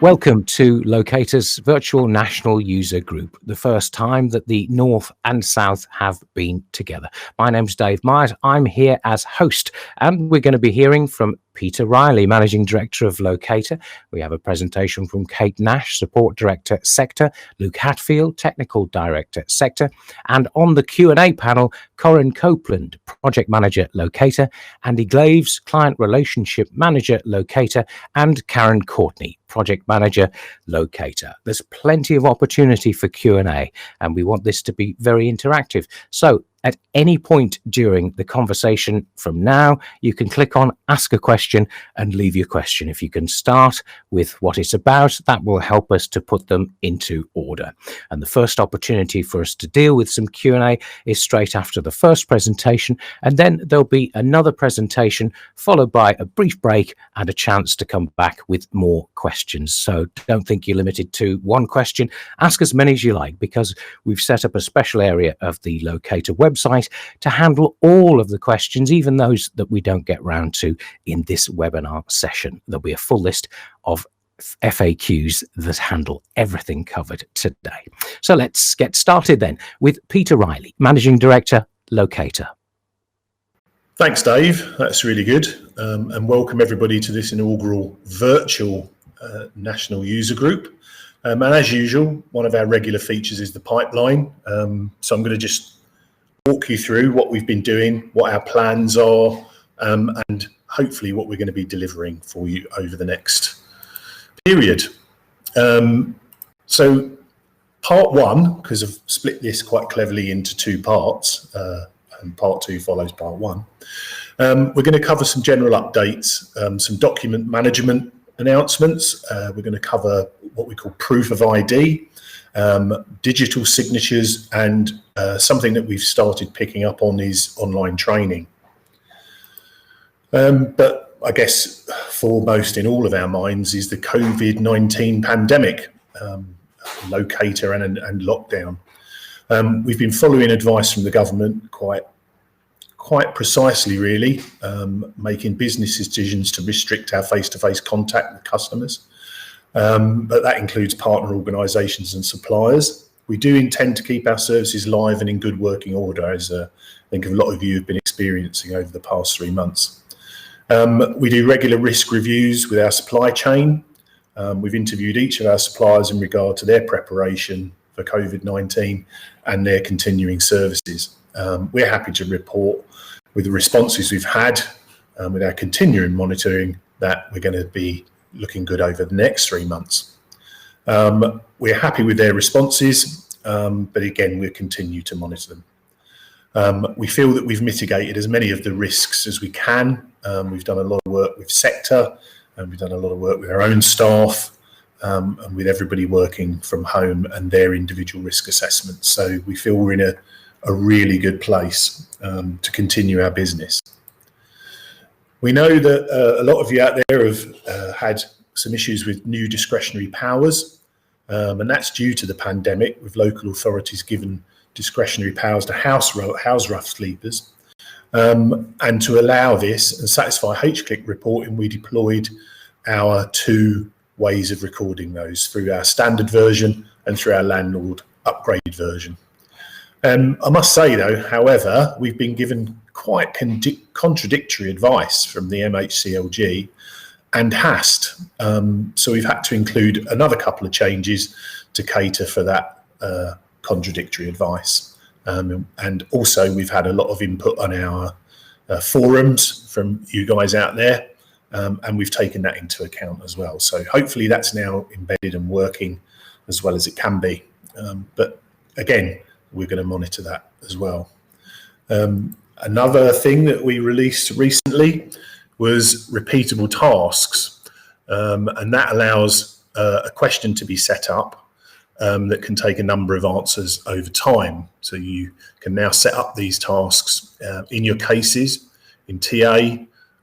Welcome to Locata's virtual national user group, the first time that the North and South have been together. My name's Dave Myers. I'm here as host, and we're going to be hearing from Peter Riley, Managing Director of Locata. We have a presentation from Kate Nash, Support Director, Sector, Luke Hatfield, Technical Director, Sector, and on the Q&A panel, Corinne Copeland, Project Manager, Locata, Andy Glaves, Client Relationship Manager, Locata, and Karen Courtney, Project Manager, Locata. There's plenty of opportunity for Q&A, and we want this to be very interactive. So at any point during the conversation from now, you can click on Ask a Question and leave your question. If you can start with what it's about, that will help us to put them into order. And the first opportunity for us to deal with some Q&A is straight after the first presentation, and then there'll be another presentation followed by a brief break and a chance to come back with more questions. So don't think you're limited to one question. Ask as many as you like, because we've set up a special area of the Locata website to handle all of the questions, even those that we don't get round to in this webinar session. There'll be a full list of FAQs that handle everything covered today. So let's get started then with Peter Riley, Managing Director, Locata. Thanks, Dave. That's really good. And welcome everybody to this inaugural virtual national user group. And as usual, one of our regular features is the pipeline. So I'm going to just walk you through what we've been doing, what our plans are, and hopefully what we're going to be delivering for you over the next period. So part one, because I've split this quite cleverly into two parts, and part two follows part one, we're going to cover some general updates, some document management announcements. We're going to cover what we call proof of ID, digital signatures, and something that we've started picking up on is online training. But I guess foremost in all of our minds is the COVID-19 pandemic, Locata and lockdown. We've been following advice from the government quite precisely, really, making business decisions to restrict our face-to-face contact with customers. But that includes partner organisations and suppliers. We do intend to keep our services live and in good working order, as I think a lot of you have been experiencing over the past 3 months. We do regular risk reviews with our supply chain. We've interviewed each of our suppliers in regard to their preparation for COVID-19 and their continuing services. We're happy to report with the responses we've had with our continuing monitoring that we're going to be looking good over the next 3 months. We're happy with their responses, but again, we'll continue to monitor them. We feel that we've mitigated as many of the risks as we can. We've done a lot of work with sector, and we've done a lot of work with our own staff, and with everybody working from home and their individual risk assessments. So we feel we're in a really good place to continue our business. We know that a lot of you out there have had some issues with new discretionary powers, and that's due to the pandemic, with local authorities given discretionary powers to house rough sleepers. And to allow this and satisfy H-Click reporting, we deployed our 2 ways of recording those, through our standard version and through our landlord upgrade version. I must say, though, however, we've been given quite contradictory advice from the MHCLG and HAST. So we've had to include another couple of changes to cater for that contradictory advice. And also we've had a lot of input on our forums from you guys out there, and we've taken that into account as well. So hopefully that's now embedded and working as well as it can be. But again, we're going to monitor that as well. Another thing that we released recently was repeatable tasks, and that allows a question to be set up that can take a number of answers over time. So you can now set up these tasks in your cases, in TA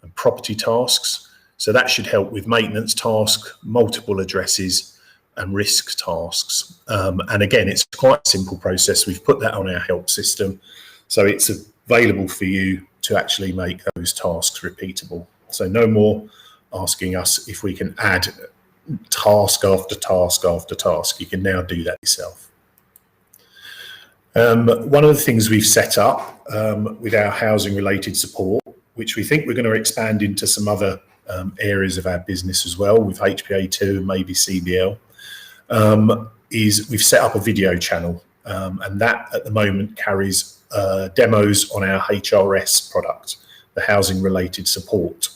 and property tasks. So that should help with maintenance tasks, multiple addresses, and risk tasks. And again, it's quite a simple process. We've put that on our help system, so it's available for you to actually make those tasks repeatable. So no more asking us if we can add task after task after task. You can now do that yourself. One of the things we've set up with our housing related support, which we think we're going to expand into some other areas of our business as well with HPA2 and maybe CBL, is we've set up a video channel, and that at the moment carries demos on our HRS product, the housing related support.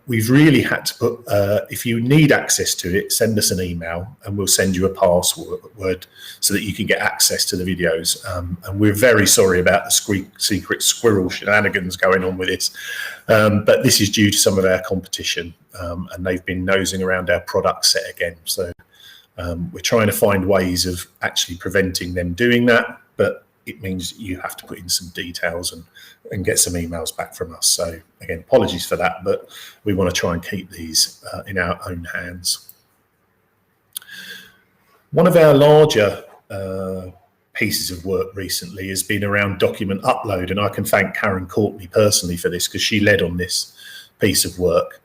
We've really had to put, if you need access to it, send us an email and we'll send you a password so that you can get access to the videos. And we're very sorry about the secret squirrel shenanigans going on with this. But this is due to some of our competition, and they've been nosing around our product set again. So we're trying to find ways of actually preventing them doing that, but it means you have to put in some details and get some emails back from us. So again, apologies for that, but we want to try and keep these in our own hands. One of our larger pieces of work recently has been around document upload, and I can thank Karen Courtney personally for this because she led on this piece of work,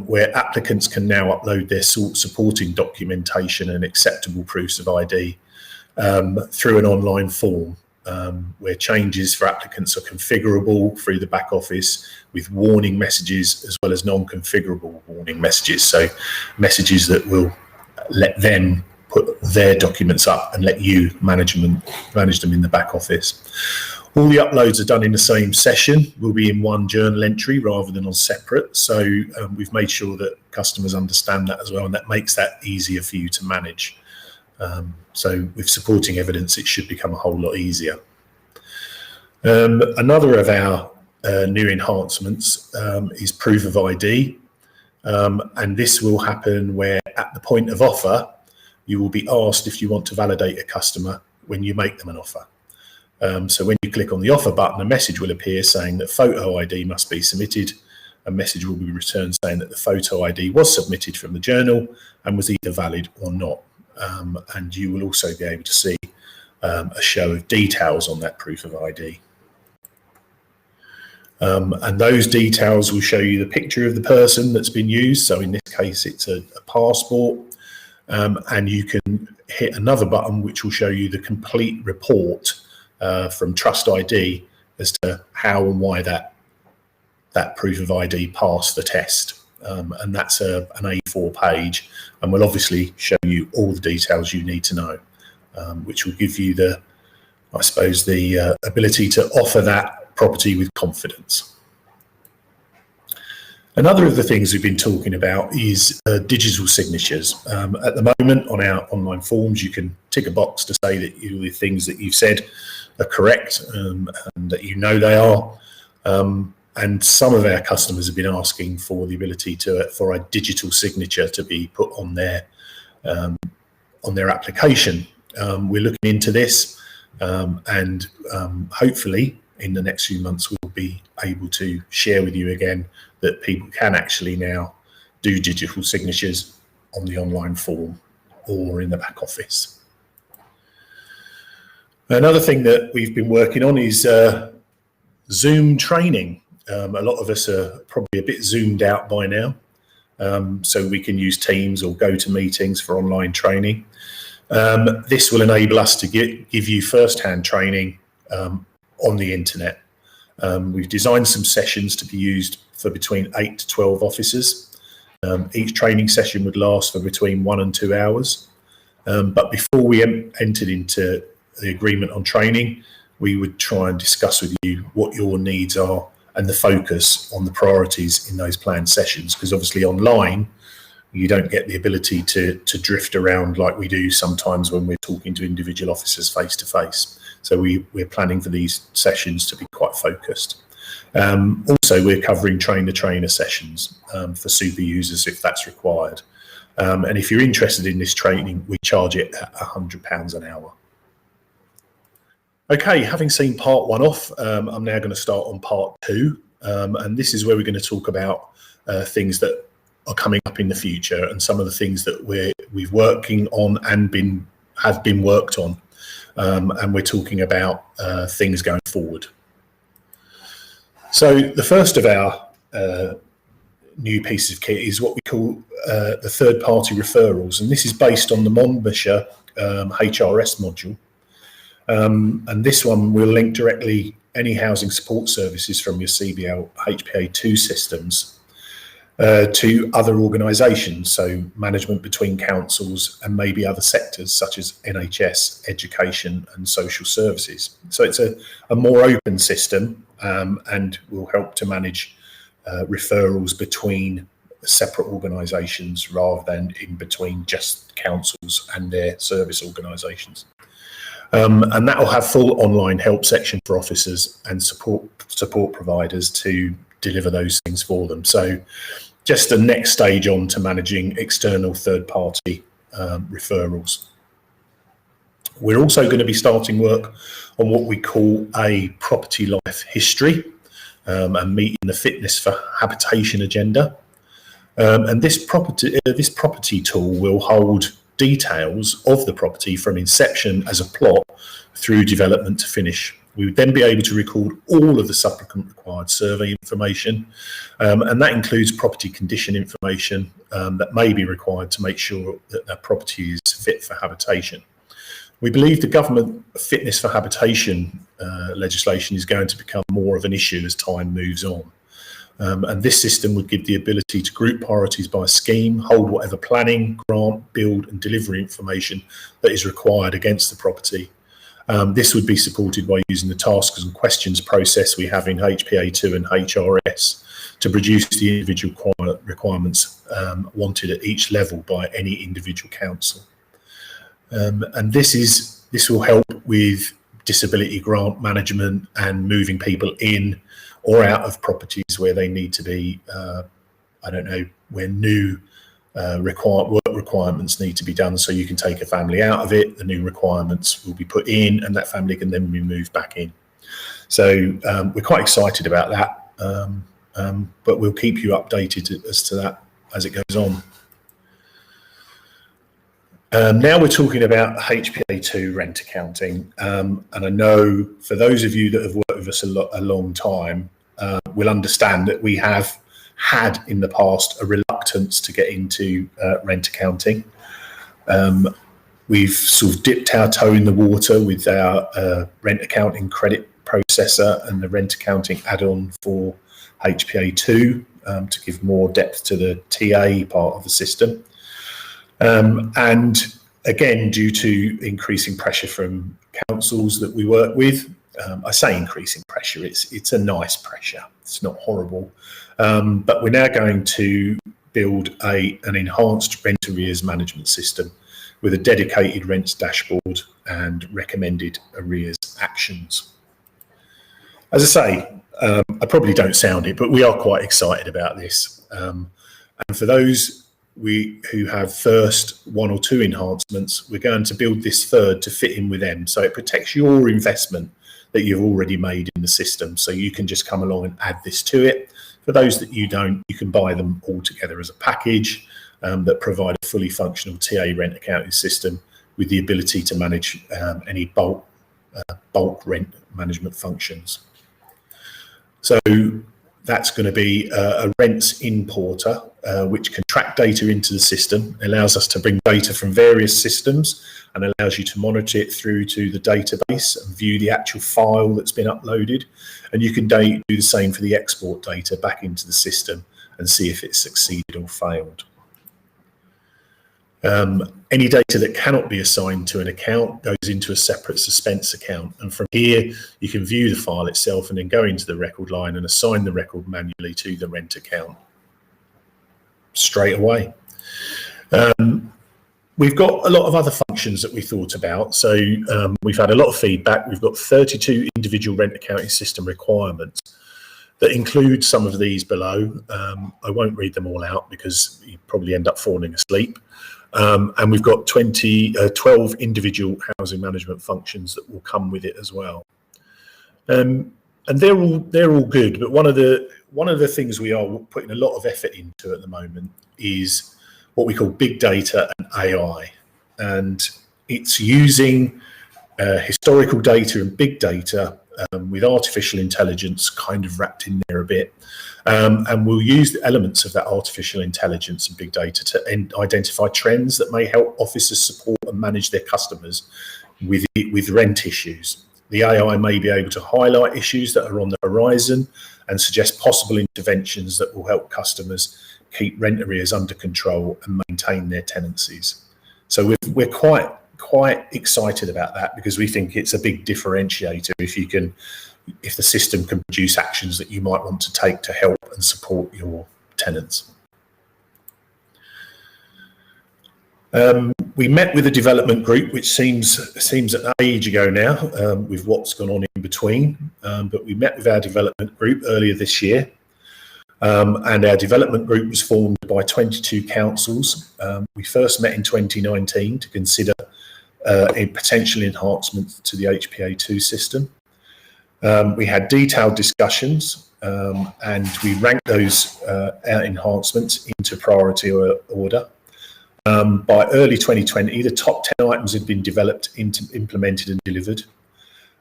where applicants can now upload their supporting documentation and acceptable proofs of ID through an online form, where changes for applicants are configurable through the back office with warning messages as well as non-configurable warning messages. So messages that will let them put their documents up and let you manage them in the back office. All the uploads are done in the same session, will be in one journal entry rather than on separate. So we've made sure that customers understand that as well, and that makes that easier for you to manage. So with supporting evidence, it should become a whole lot easier. Another of our new enhancements is proof of ID. And this will happen where at the point of offer, you will be asked if you want to validate a customer when you make them an offer. So when you click on the offer button, a message will appear saying that photo ID must be submitted. A message will be returned saying that the photo ID was submitted from the journal and was either valid or not. And you will also be able to see a show of details on that proof of ID. And those details will show you the picture of the person that's been used. So in this case, it's a passport. And you can hit another button which will show you the complete report from Trust ID as to how and why that proof of ID passed the test. And that's an A4 page, and will obviously show you all the details you need to know, which will give you the ability to offer that property with confidence. Another of the things we've been talking about is digital signatures. At the moment on our online forms, you can tick a box to say that the things that you've said are correct, and that you know they are. And some of our customers have been asking for the ability for a digital signature to be put on their application. We're looking into this, and hopefully in the next few months we'll be able to share with you again that people can actually now do digital signatures on the online form or in the back office. Another thing that we've been working on is Zoom training. A lot of us are probably a bit zoomed out by now, so we can use Teams or GoToMeetings for online training. This will enable us to give you first-hand training on the internet. We've designed some sessions to be used for between 8 to 12 officers. Each training session would last for between 1 and 2 hours. But before we entered into the agreement on training, we would try and discuss with you what your needs are and the focus on the priorities in those planned sessions, because obviously online you don't get the ability to drift around like we do sometimes when we're talking to individual officers face to face. So we're planning for these sessions to be quite focused. Also, we're covering train-the-trainer sessions for super users if that's required. And if you're interested in this training, we charge it at £100 an hour. Okay, having seen part one off, I'm now going to start on part two. And this is where we're going to talk about things that are coming up in the future and some of the things that we're working on and have been worked on. And we're talking about things going forward. So the first of our new piece of kit is what we call the third-party referrals, and this is based on the Monmouthshire HRS module. And this one will link directly any housing support services from your CBL HPA2 systems to other organisations, so management between councils and maybe other sectors such as NHS, education and social services. So it's a more open system and will help to manage referrals between separate organisations rather than in between just councils and their service organisations. And that will have full online help section for officers and support providers to deliver those things for them. So just the next stage on to managing external third-party referrals. We're also going to be starting work on what we call a property life history and meeting the fitness for habitation agenda. And this property tool will hold details of the property from inception as a plot through development to finish. We would then be able to record all of the supplicant required survey information, and that includes property condition information that may be required to make sure that that property is fit for habitation. We believe the government fitness for habitation legislation is going to become more of an issue as time moves on. And this system would give the ability to group priorities by scheme, hold whatever planning, grant, build and delivery information that is required against the property. This would be supported by using the tasks and questions process we have in HPA2 and HRS to produce the individual requirements wanted at each level by any individual council. And this will help with disability grant management and moving people in or out of properties where they need to be, where new work requirements need to be done, so you can take a family out of it, the new requirements will be put in and that family can then be moved back in. So we're quite excited about that, but we'll keep you updated as to that as it goes on. Now we're talking about HPA2 rent accounting, and I know for those of you that have worked with us a long time will understand that we have had in the past a reluctance to get into rent accounting. We've sort of dipped our toe in the water with our rent accounting credit processor and the rent accounting add-on for HPA2 to give more depth to the TA part of the system. And again, due to increasing pressure from councils that we work with, I say increasing pressure, it's a nice pressure, it's not horrible, but we're now going to build an enhanced rent arrears management system with a dedicated rents dashboard and recommended arrears actions. As I say, I probably don't sound it, but we are quite excited about this. And for those who have first one or two enhancements, we're going to build this third to fit in with them. So it protects your investment that you've already made in the system. So you can just come along and add this to it. For those that you don't, you can buy them all together as a package that provide a fully functional TA rent accounting system with the ability to manage any bulk rent management functions. So that's going to be a rents importer, which can track data into the system, allows us to bring data from various systems and allows you to monitor it through to the database and view the actual file that's been uploaded. And you can do the same for the export data back into the system and see if it's succeeded or failed. Any data that cannot be assigned to an account goes into a separate suspense account. And from here, you can view the file itself and then go into the record line and assign the record manually to the rent account straight away. We've got a lot of other functions that we thought about. So we've had a lot of feedback. We've got 32 individual rent accounting system requirements that include some of these below. I won't read them all out because you probably end up falling asleep. And we've got 12 individual housing management functions that will come with it as well. And they're all good, but one of the things we are putting a lot of effort into at the moment is what we call big data and AI, and it's using historical data and big data with artificial intelligence kind of wrapped in there a bit. And we'll use the elements of that artificial intelligence and big data to identify trends that may help officers support and manage their customers with rent issues. The AI may be able to highlight issues that are on the horizon and suggest possible interventions that will help customers keep rent arrears under control and maintain their tenancies. So we're quite excited about that, because we think it's a big differentiator if the system can produce actions that you might want to take to help and support your tenants. We met with a development group, which seems an age ago now, with what's gone on in between. But we met with our development group earlier this year, and our development group was formed by 22 councils. We first met in 2019 to consider a potential enhancement to the HPA2 system. We had detailed discussions, and we ranked those enhancements into priority order. By early 2020, the top 10 items had been developed, implemented and delivered.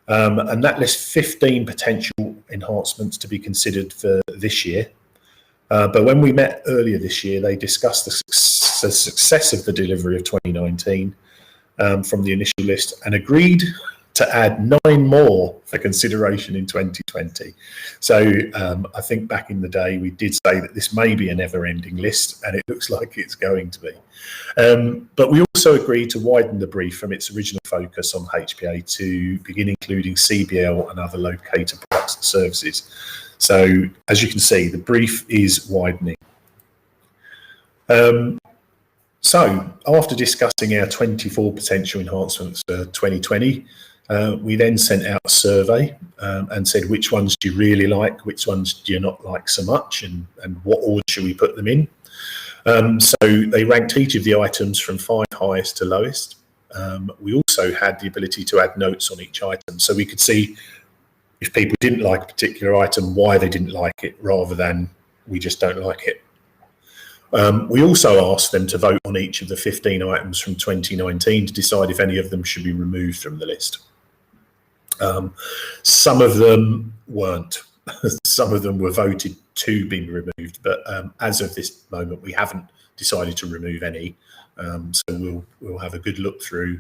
And that lists 15 potential enhancements to be considered for this year. But when we met earlier this year, they discussed the success of the delivery of 2019 from the initial list, and agreed to add 9 more for consideration in 2020. So I think back in the day, we did say that this may be a never-ending list, and it looks like it's going to be. But we also agreed to widen the brief from its original focus on HPA to begin including CBL and other locator products and services. So as you can see, the brief is widening. So after discussing our 24 potential enhancements for 2020, we then sent out a survey and said which ones do you really like, which ones do you not like so much, and what order should we put them in. So they ranked each of the items from 5 highest to lowest. We also had the ability to add notes on each item, so we could see if people didn't like a particular item, why they didn't like it, rather than we just don't like it. We also asked them to vote on each of the 15 items from 2019 to decide if any of them should be removed from the list. Some of them weren't. Some of them were voted to be removed, but as of this moment, we haven't decided to remove any. So we'll have a good look through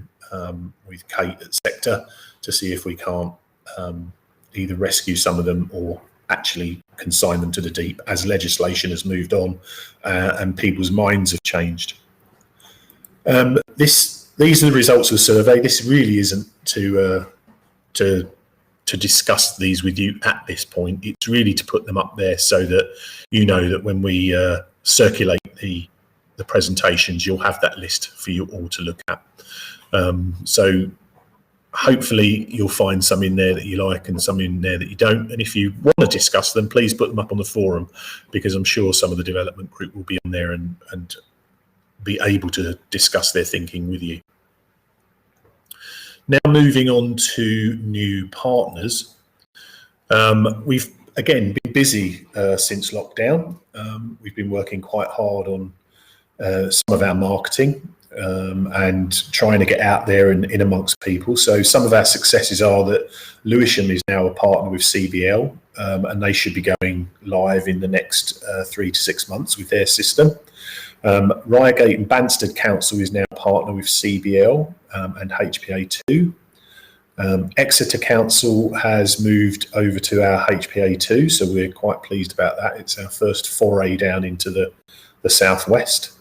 with Kate at Sector to see if we can't either rescue some of them or actually consign them to the deep, as legislation has moved on and people's minds have changed. These are the results of the survey. This really isn't to discuss these with you at this point. It's really to put them up there so that you know that when we circulate the presentations, you'll have that list for you all to look at. So hopefully you'll find some in there that you like and some in there that you don't. And if you want to discuss them, please put them up on the forum, because I'm sure some of the development group will be on there and be able to discuss their thinking with you. Now moving on to new partners. We've again been busy since lockdown. We've been working quite hard on some of our marketing and trying to get out there and in amongst people. So some of our successes are that Lewisham is now a partner with CBL, and they should be going live in the next 3 to 6 months with their system. Reigate and Banstead Council is now a partner with CBL and HPA2. Exeter Council has moved over to our HPA2, so we're quite pleased about that. It's our first foray down into the southwest.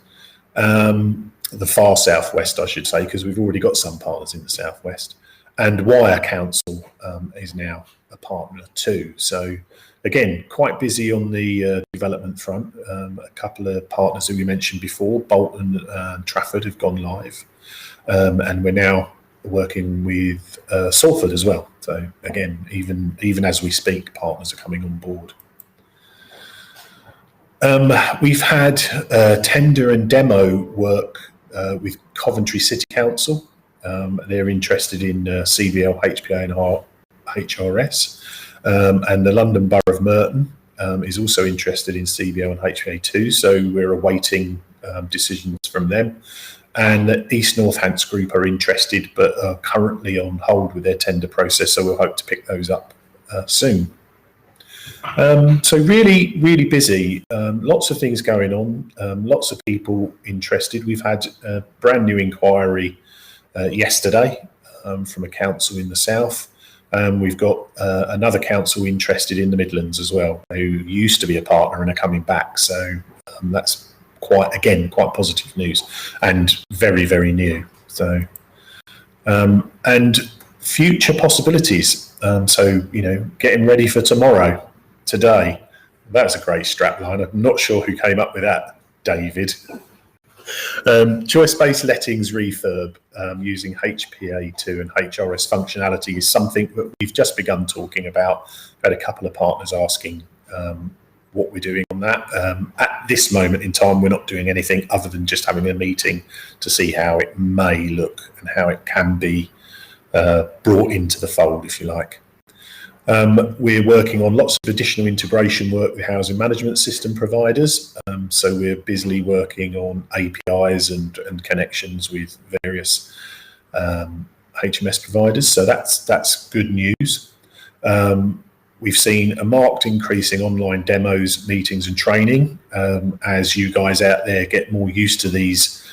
The far southwest, I should say, because we've already got some partners in the southwest. And Wyre Council is now a partner too. So again, quite busy on the development front. A couple of partners who we mentioned before, Bolton and Trafford, have gone live. And we're now working with Salford as well. So again, even as we speak, partners are coming on board. We've had tender and demo work with Coventry City Council. They're interested in CBL, HPA and HRS. And the London Borough of Merton is also interested in CBL and HPA2, so we're awaiting decisions from them. And the East Northants Group are interested, but are currently on hold with their tender process, so we'll hope to pick those up soon. So really, really busy. Lots of things going on. Lots of people interested. We've had a brand new inquiry yesterday from a council in the south. We've got another council interested in the Midlands as well, who used to be a partner and are coming back. So that's quite positive news and very, very new. So and future possibilities. So getting ready for tomorrow. Today, that's a great strap line. I'm not sure who came up with that, David. Choice-based lettings refurb using HPA2 and HRS functionality is something that we've just begun talking about. I've had a couple of partners asking what we're doing on that. At this moment in time, we're not doing anything other than just having a meeting to see how it may look and how it can be brought into the fold, if you like. We're working on lots of additional integration work with housing management system providers. So we're busily working on APIs and connections with various HMS providers. So that's good news. We've seen a marked increase in online demos, meetings and training as you guys out there get more used to these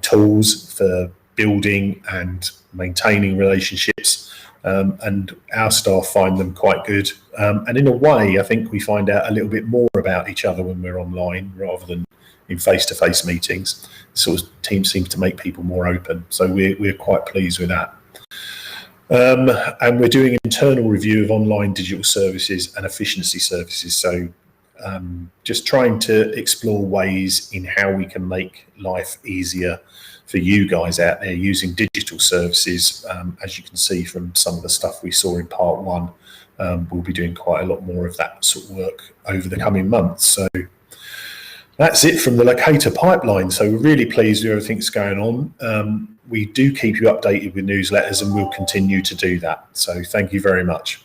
tools for building and maintaining relationships. And our staff find them quite good. And in a way, I think we find out a little bit more about each other when we're online rather than in face-to-face meetings. Sort of teams seem to make people more open. So we're quite pleased with that. And we're doing an internal review of online digital services and efficiency services. So just trying to explore ways in how we can make life easier for you guys out there using digital services. As you can see from some of the stuff we saw in part one, we'll be doing quite a lot more of that sort of work over the coming months. So that's it from the Locata pipeline. So we're really pleased with everything that's going on. We do keep you updated with newsletters and we'll continue to do that. So thank you very much.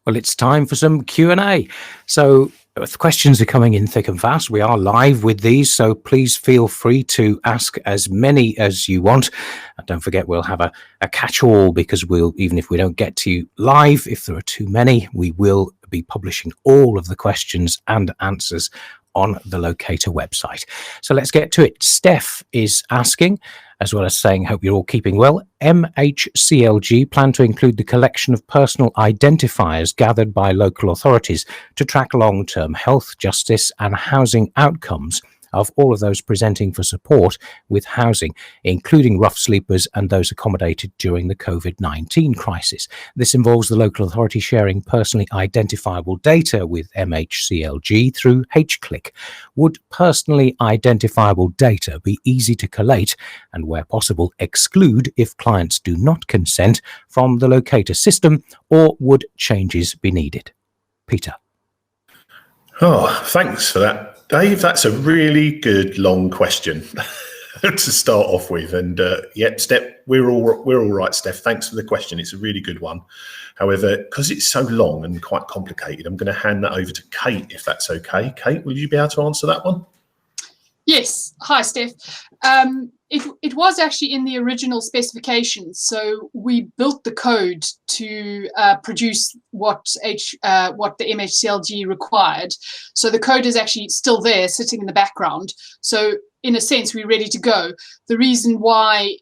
Well, it's time for some Q&A. So the questions are coming in thick and fast. We are live with these, so please feel free to ask as many as you want. And don't forget, we'll have a catch-all because even if we don't get to you live, if there are too many, we will be publishing all of the questions and answers on the Locata website. So let's get to it. Steph is asking, as well as saying, hope you're all keeping well. MHCLG plan to include the collection of personal identifiers gathered by local authorities to track long-term health, justice and housing outcomes of all of those presenting for support with housing, including rough sleepers and those accommodated during the COVID-19 crisis. This involves the local authority sharing personally identifiable data with MHCLG through HClick. Would personally identifiable data be easy to collate and, where possible, exclude if clients do not consent from the Locata system, or would changes be needed? Peter. Oh, thanks for that, Dave. That's a really good long question to start off with. And Steph, we're all right, Steph. Thanks for the question. It's a really good one. However, because it's so long and quite complicated, I'm going to hand that over to Kate, if that's okay. Kate, will you be able to answer that one? Yes. Hi, Steph. It was actually in the original specifications. So we built the code to produce what the MHCLG required. So the code is actually still there, sitting in the background. So in a sense, we're ready to go. The reason why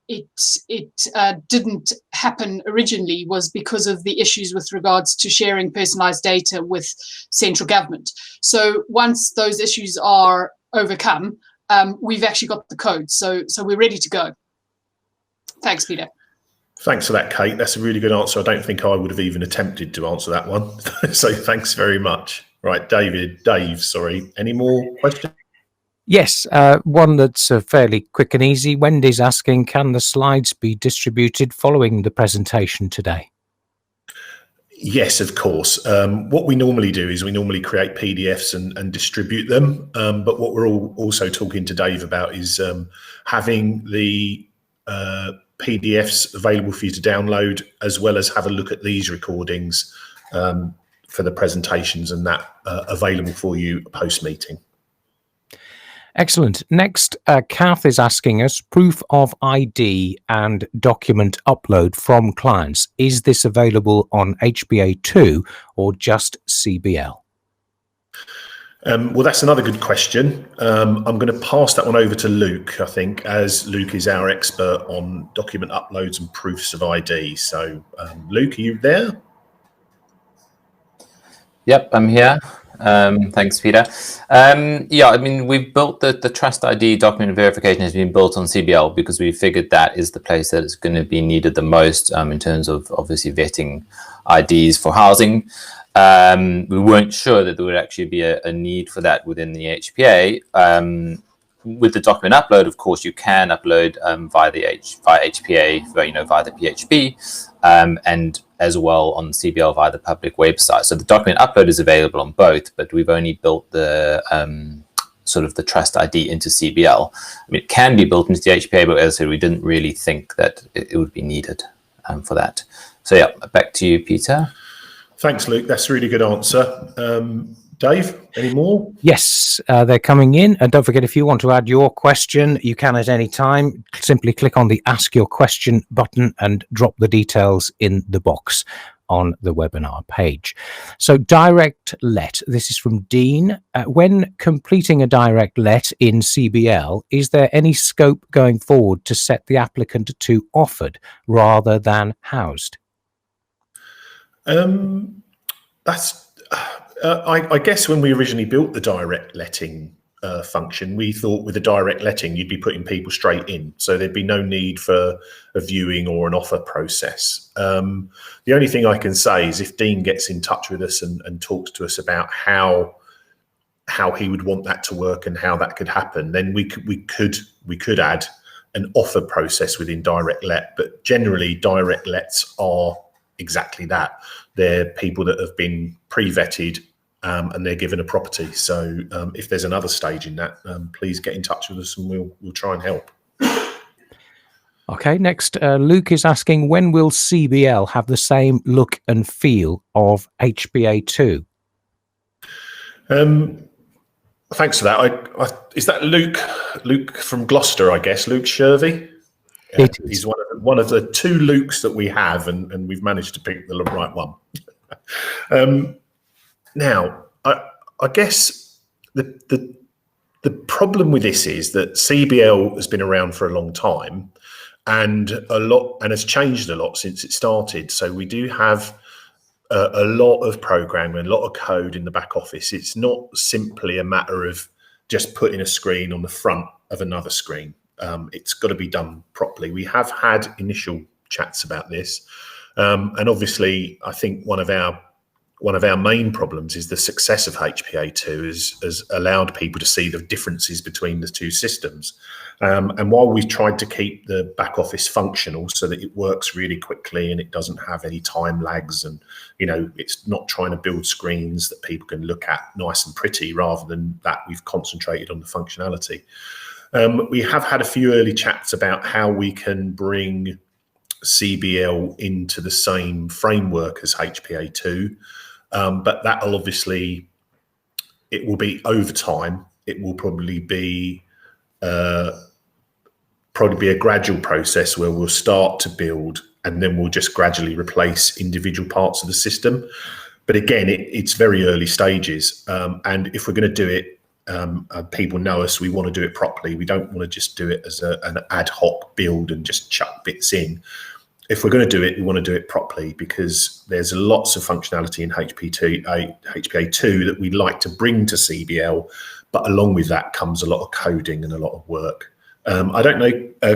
it didn't happen originally was because of the issues with regards to sharing personalized data with central government. So once those issues are overcome, we've actually got the code, so we're ready to go. Thanks, Peter. Thanks for that, Kate. That's a really good answer. I don't think I would have even attempted to answer that one. So thanks very much. Right, Dave, any more questions? Yes, one that's fairly quick and easy. Wendy's asking, can the slides be distributed following the presentation today? Yes, of course. What we normally do is we normally create PDFs and distribute them. But what we're also talking to Dave about is having the PDFs available for you to download, as well as have a look at these recordings for the presentations and that available for you post-meeting. Excellent. Next, Kath is asking us proof of ID and document upload from clients. Is this available on HBA2 or just CBL? Well, that's another good question. I'm going to pass that one over to Luke, I think, as Luke is our expert on document uploads and proofs of ID. So, Luke, are you there? Yep, I'm here. Thanks, Peter. Yeah, I mean, we've built the Trust ID document verification has been built on CBL because we figured that is the place that is going to be needed the most in terms of obviously vetting IDs for housing. We weren't sure that there would actually be a need for that within the HPA. With the document upload, of course, you can upload via HPA, via the PHP, and as well on CBL via the public website. So the document upload is available on both, but we've only built the sort of the Trust ID into CBL. I mean, it can be built into the HPA, but as I said, we didn't really think that it would be needed for that. So yeah, back to you, Peter. Thanks, Luke. That's a really good answer. Dave, any more? Yes, they're coming in. And don't forget, if you want to add your question, you can at any time. Simply click on the Ask Your Question button and drop the details in the box on the webinar page. So direct let, this is from Dean. When completing a direct let in CBL, is there any scope going forward to set the applicant to offered rather than housed? I guess when we originally built the direct letting function, we thought with a direct letting, you'd be putting people straight in. So there'd be no need for a viewing or an offer process. The only thing I can say is if Dean gets in touch with us and talks to us about how he would want that to work and how that could happen, then we could add an offer process within direct let. But generally, direct lets are exactly that. They're people that have been pre-vetted and they're given a property. So if there's another stage in that, please get in touch with us and we'll try and help. Okay, next, Luke is asking, when will CBL have the same look and feel of HBA2? Thanks for that. Is that Luke from Gloucester, I guess, Luke Shervey? It is. He's one of the two Lukes that we have, and we've managed to pick the right one. Now, I guess the problem with this is that CBL has been around for a long time, and has changed a lot since it started. So we do have a lot of programming, a lot of code in the back office. It's not simply a matter of just putting a screen on the front of another screen. It's got to be done properly. We have had initial chats about this, and obviously, I think one of our main problems is the success of HPA2 has allowed people to see the differences between the two systems. And while we've tried to keep the back office functional so that it works really quickly and it doesn't have any time lags, and it's not trying to build screens that people can look at nice and pretty, rather than that, we've concentrated on the functionality. We have had a few early chats about how we can bring CBL into the same framework as HPA2, but that'll obviously, it will be over time. It will probably be a gradual process where we'll start to build and then we'll just gradually replace individual parts of the system. But again, it's very early stages, and if we're going to do it, people know us, we want to do it properly. We don't want to just do it as an ad hoc build and just chuck bits in. If we're going to do it, we want to do it properly, because there's lots of functionality in HPA2 that we'd like to bring to CBL, but along with that comes a lot of coding and a lot of work. I don't know,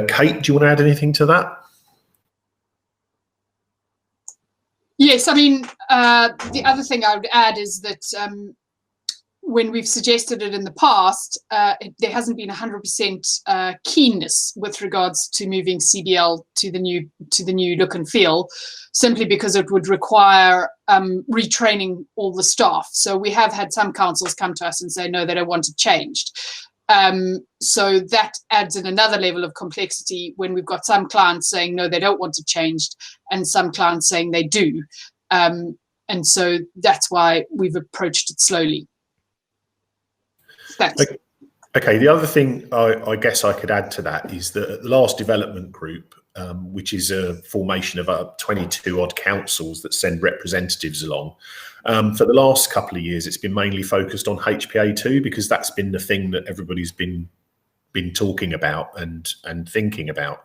Kate, do you want to add anything to that? Yes, I mean, the other thing I would add is that when we've suggested it in the past, there hasn't been 100% keenness with regards to moving CBL to the new look and feel, simply because it would require retraining all the staff. So we have had some councils come to us and say, no, they don't want it changed. So that adds in another level of complexity when we've got some clients saying, no, they don't want it changed, and some clients saying they do. And so that's why we've approached it slowly. Thanks. Okay, the other thing I guess I could add to that is that the last development group, which is a formation of 22 odd councils that send representatives along, for the last couple of years, it's been mainly focused on HPA2 because that's been the thing that everybody's been talking about and thinking about.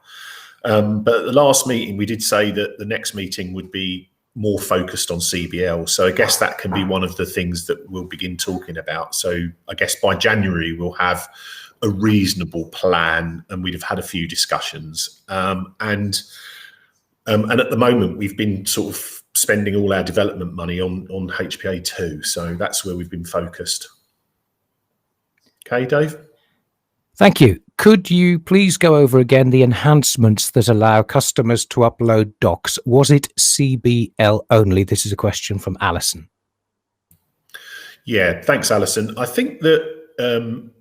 But at the last meeting, we did say that the next meeting would be more focused on CBL. So I guess that can be one of the things that we'll begin talking about. So I guess by January, we'll have a reasonable plan and we'd have had a few discussions. And at the moment, we've been sort of spending all our development money on HPA2. So that's where we've been focused. Okay, Dave? Thank you. Could you please go over again the enhancements that allow customers to upload docs? Was it CBL only? This is a question from Alison. Yeah, thanks, Alison. I think that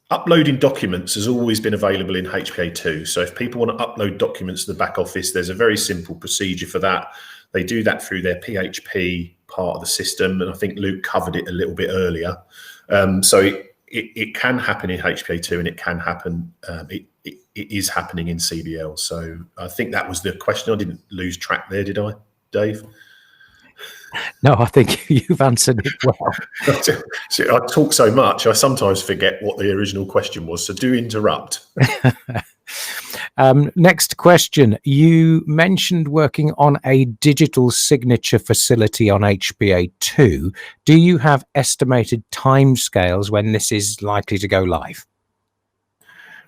uploading documents has always been available in HPA2. So if people want to upload documents to the back office, there's a very simple procedure for that. They do that through their PHP part of the system. And I think Luke covered it a little bit earlier. So it can happen in HPA2 and it can happen, it is happening in CBL. So I think that was the question. I didn't lose track there, did I, Dave? No, I think you've answered it well. See, I talk so much, I sometimes forget what the original question was. So do interrupt. Next question. You mentioned working on a digital signature facility on HPA2. Do you have estimated timescales when this is likely to go live?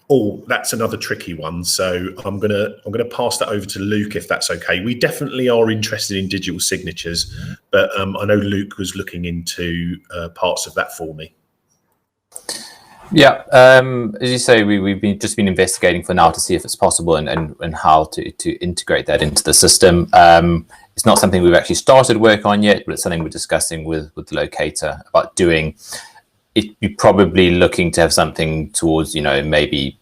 Oh, that's another tricky one. So I'm gonna pass that over to Luke if that's okay. We definitely are interested in digital signatures, but I know Luke was looking into parts of that for me. Yeah, as you say, we've just been investigating for now to see if it's possible and how to integrate that into the system. It's not something we've actually started work on yet, but it's something we're discussing with Locata about doing. You're probably looking to have something towards, maybe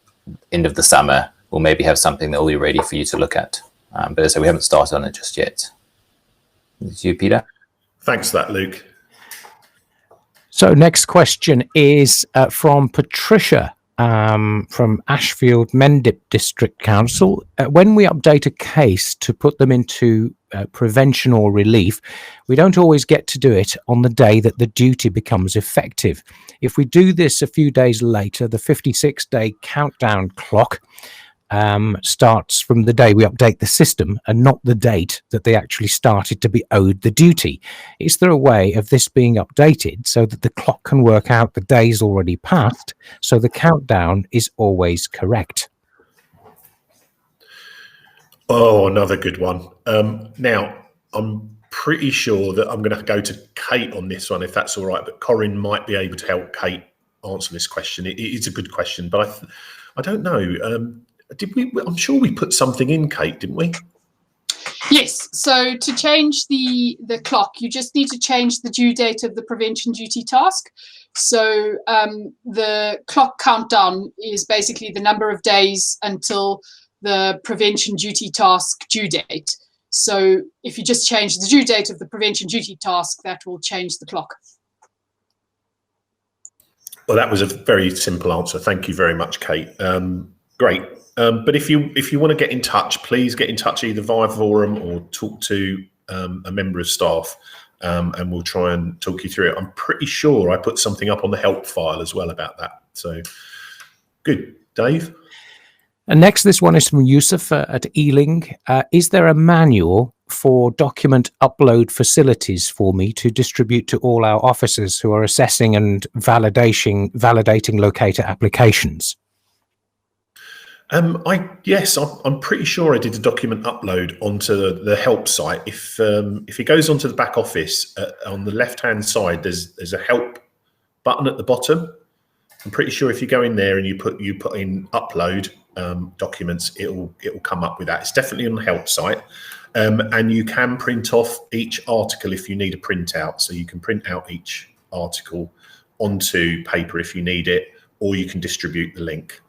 end of the summer, or maybe have something that will be ready for you to look at. But as I say, we haven't started on it just yet. It's you, Peter. Thanks for that, Luke. So next question is from Patricia from Ashfield Mendip District Council. When we update a case to put them into prevention or relief, we don't always get to do it on the day that the duty becomes effective. If we do this a few days later, the 56-day countdown clock starts from the day we update the system and not the date that they actually started to be owed the duty. Is there a way of this being updated so that the clock can work out the days already passed, so the countdown is always correct? Oh, another good one. Now, I'm pretty sure that I'm going to go to Kate on this one, if that's all right, but Corinne might be able to help Kate answer this question. It is a good question, but I don't know. Did we? I'm sure we put something in, Kate, didn't we? Yes. So to change the clock, you just need to change the due date of the prevention duty task. So the clock countdown is basically the number of days until the prevention duty task due date. So if you just change the due date of the prevention duty task, that will change the clock. Well, that was a very simple answer. Thank you very much, Kate. Great. But if you want to get in touch, please get in touch either via forum or talk to a member of staff, and we'll try and talk you through it. I'm pretty sure I put something up on the help file as well about that. So good. Dave? And next, this one is from Yusuf at Ealing. Is there a manual for document upload facilities for me to distribute to all our officers who are assessing and validating Locata applications? Yes, I'm pretty sure I did a document upload onto the help site. If it goes onto the back office, on the left-hand side, there's a help button at the bottom. I'm pretty sure if you go in there and you put in upload documents, it'll come up with that. It's definitely on the help site, and you can print off each article if you need a printout. So you can print out each article onto paper if you need it, or you can distribute the link.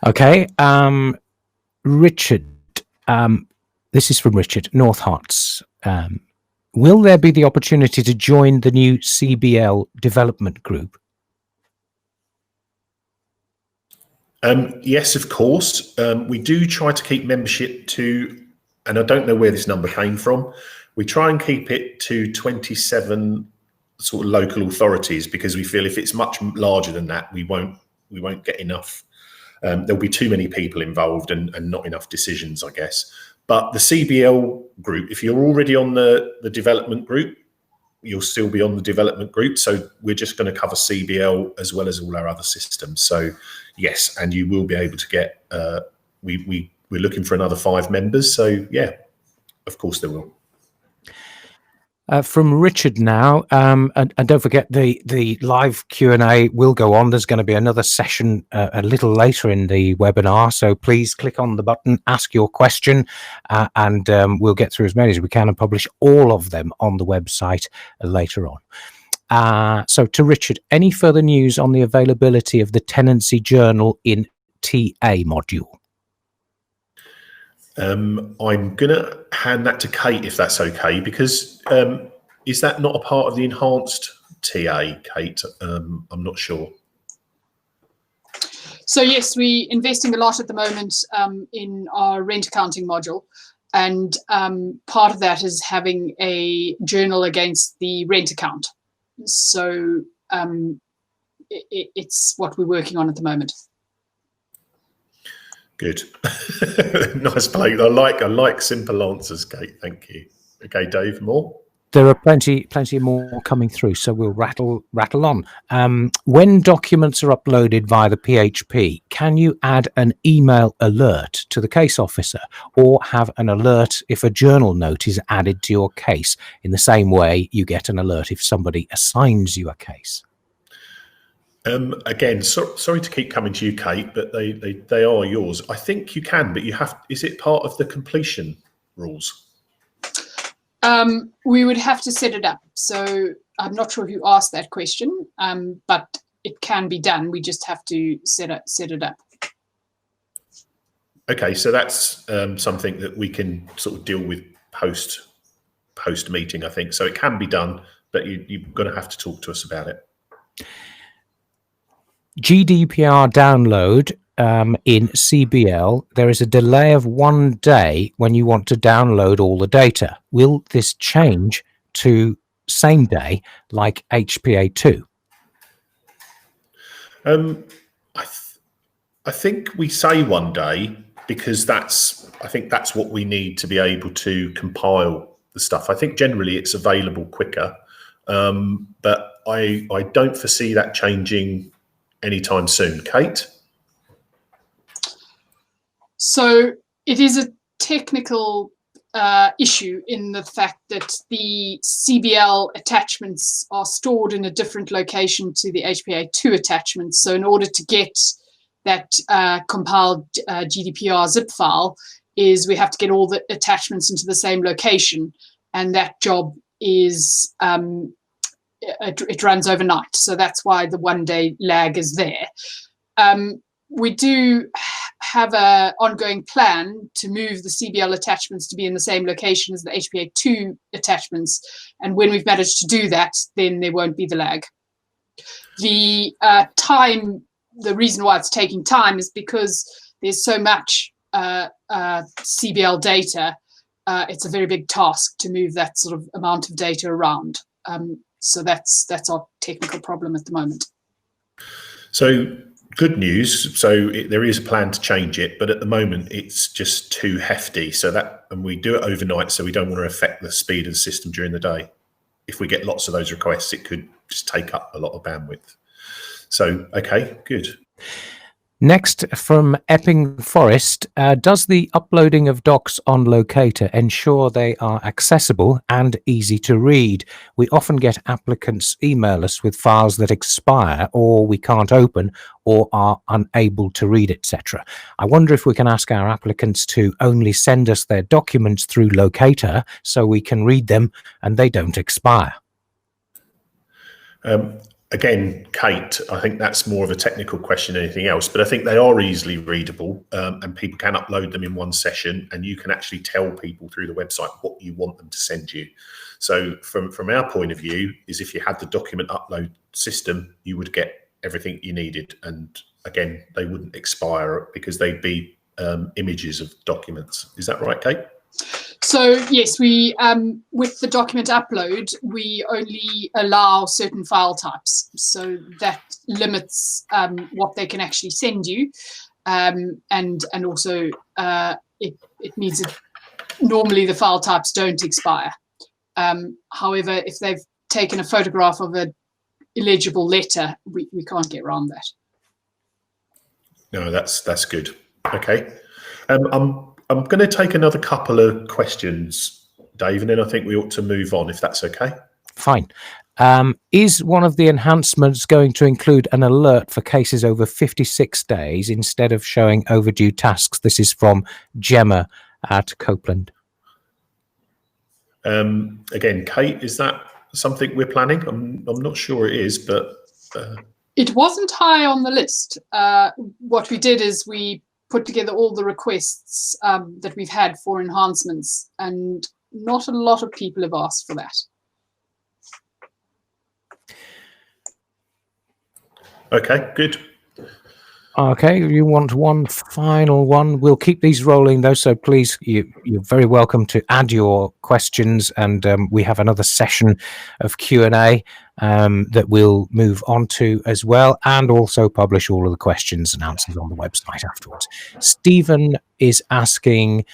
Okay, Richard, this is from Richard, North Herts. Will there be the opportunity to join the new CBL development group? Yes, of course. We do try to keep membership to, and I don't know where this number came from. We try and keep it to 27 sort of local authorities, because we feel if it's much larger than that, we won't get enough. There'll be too many people involved and not enough decisions, I guess. But the CBL group, if you're already on the development group, you'll still be on the development group. So we're just going to cover CBL as well as all our other systems. So yes, and you will be able to get, we're looking for another 5 members. So yeah, of course there will. From Richard now, and don't forget the live Q&A will go on. There's going to be another session a little later in the webinar, so please click on the button, ask your question, and we'll get through as many as we can and publish all of them on the website later on. So to Richard, any further news on the availability of the tenancy journal in TA module? I'm going to hand that to Kate, if that's okay, because is that not a part of the enhanced TA, Kate? I'm not sure. So yes, we're investing a lot at the moment in our rent accounting module, and part of that is having a journal against the rent account. So it's what we're working on at the moment. Good. Nice, Blake. I like simple answers, Kate. Thank you. Okay, Dave, more? There are plenty more coming through, so we'll rattle on. When documents are uploaded via the PHP, can you add an email alert to the case officer, or have an alert if a journal note is added to your case, in the same way you get an alert if somebody assigns you a case? Again, sorry to keep coming to you, Kate, but they are yours. I think you can, but you have. Is it part of the completion rules? We would have to set it up. So I'm not sure if you asked that question, but it can be done. We just have to set it up. Okay, so that's something that we can sort of deal with post meeting, I think. So it can be done, but you're going to have to talk to us about it. GDPR download in CBL, there is a delay of 1 day when you want to download all the data. Will this change to same day like HPA2? I think we say 1 day because I think that's what we need to be able to compile the stuff. I think generally it's available quicker, but I don't foresee that changing anytime soon. Kate? So it is a technical issue in the fact that the CBL attachments are stored in a different location to the HPA2 attachments. So in order to get that compiled GDPR zip file, is we have to get all the attachments into the same location, and that job is it runs overnight. So that's why the 1 day lag is there. We do have an ongoing plan to move the CBL attachments to be in the same location as the HPA2 attachments. And when we've managed to do that, then there won't be the lag. The the reason why it's taking time is because there's so much CBL data. It's a very big task to move that sort of amount of data around. So that's our technical problem at the moment. So good news. So there is a plan to change it, but at the moment it's just too hefty. And we do it overnight, so we don't want to affect the speed of the system during the day. If we get lots of those requests, it could just take up a lot of bandwidth. So, okay, good. Next, from Epping Forest, does the uploading of docs on Locata ensure they are accessible and easy to read? We often get applicants email us with files that expire or we can't open or are unable to read, etc. I wonder if we can ask our applicants to only send us their documents through Locata so we can read them and they don't expire. Again, Kate, I think that's more of a technical question than anything else, but I think they are easily readable, and people can upload them in one session, and you can actually tell people through the website what you want them to send you. So from our point of view, is if you had the document upload system, you would get everything you needed, and again, they wouldn't expire because they'd be images of documents. Is that right, Kate? So yes, we with the document upload, we only allow certain file types. So that limits what they can actually send you, and also it means that normally the file types don't expire. However, if they've taken a photograph of an illegible letter, we can't get around that. No, that's good. Okay. I'm going to take another couple of questions, Dave, and then I think we ought to move on, if that's okay. Fine. Is one of the enhancements going to include an alert for cases over 56 days instead of showing overdue tasks? This is from Gemma at Copeland. Again, Kate, is that something we're planning? I'm not sure it is, but... It wasn't high on the list. What we did is we put together all the requests that we've had for enhancements, and not a lot of people have asked for that. Okay, good. Okay, you want one final one? We'll keep these rolling though, so please, you're very welcome to add your questions, and we have another session of Q&A that we'll move on to as well, and also publish all of the questions and answers on the website afterwards. Stephen is asking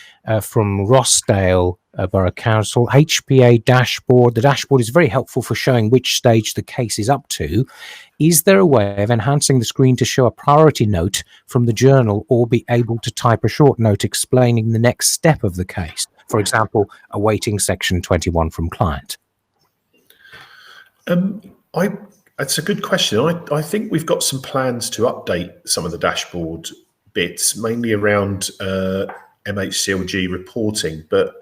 from Rossdale Borough Council, HPA dashboard. The dashboard is very helpful for showing which stage the case is up to. Is there a way of enhancing the screen to show a priority note from the journal, or be able to type a short note explaining the next step of the case? For example, awaiting section 21 from client. That's a good question. I think we've got some plans to update some of the dashboard bits, mainly around MHCLG reporting. But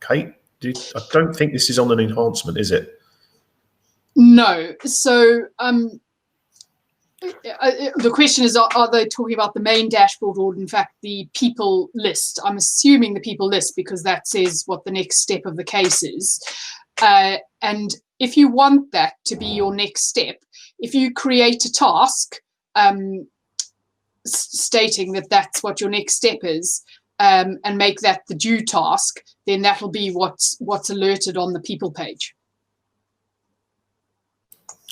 Kate, I don't think this is on an enhancement, is it? No. So the question is, are they talking about the main dashboard, or in fact the people list? I'm assuming the people list, because that says what the next step of the case is. And if you want that to be your next step, if you create a task stating that that's what your next step is, and make that the due task, then that'll be what's alerted on the people page.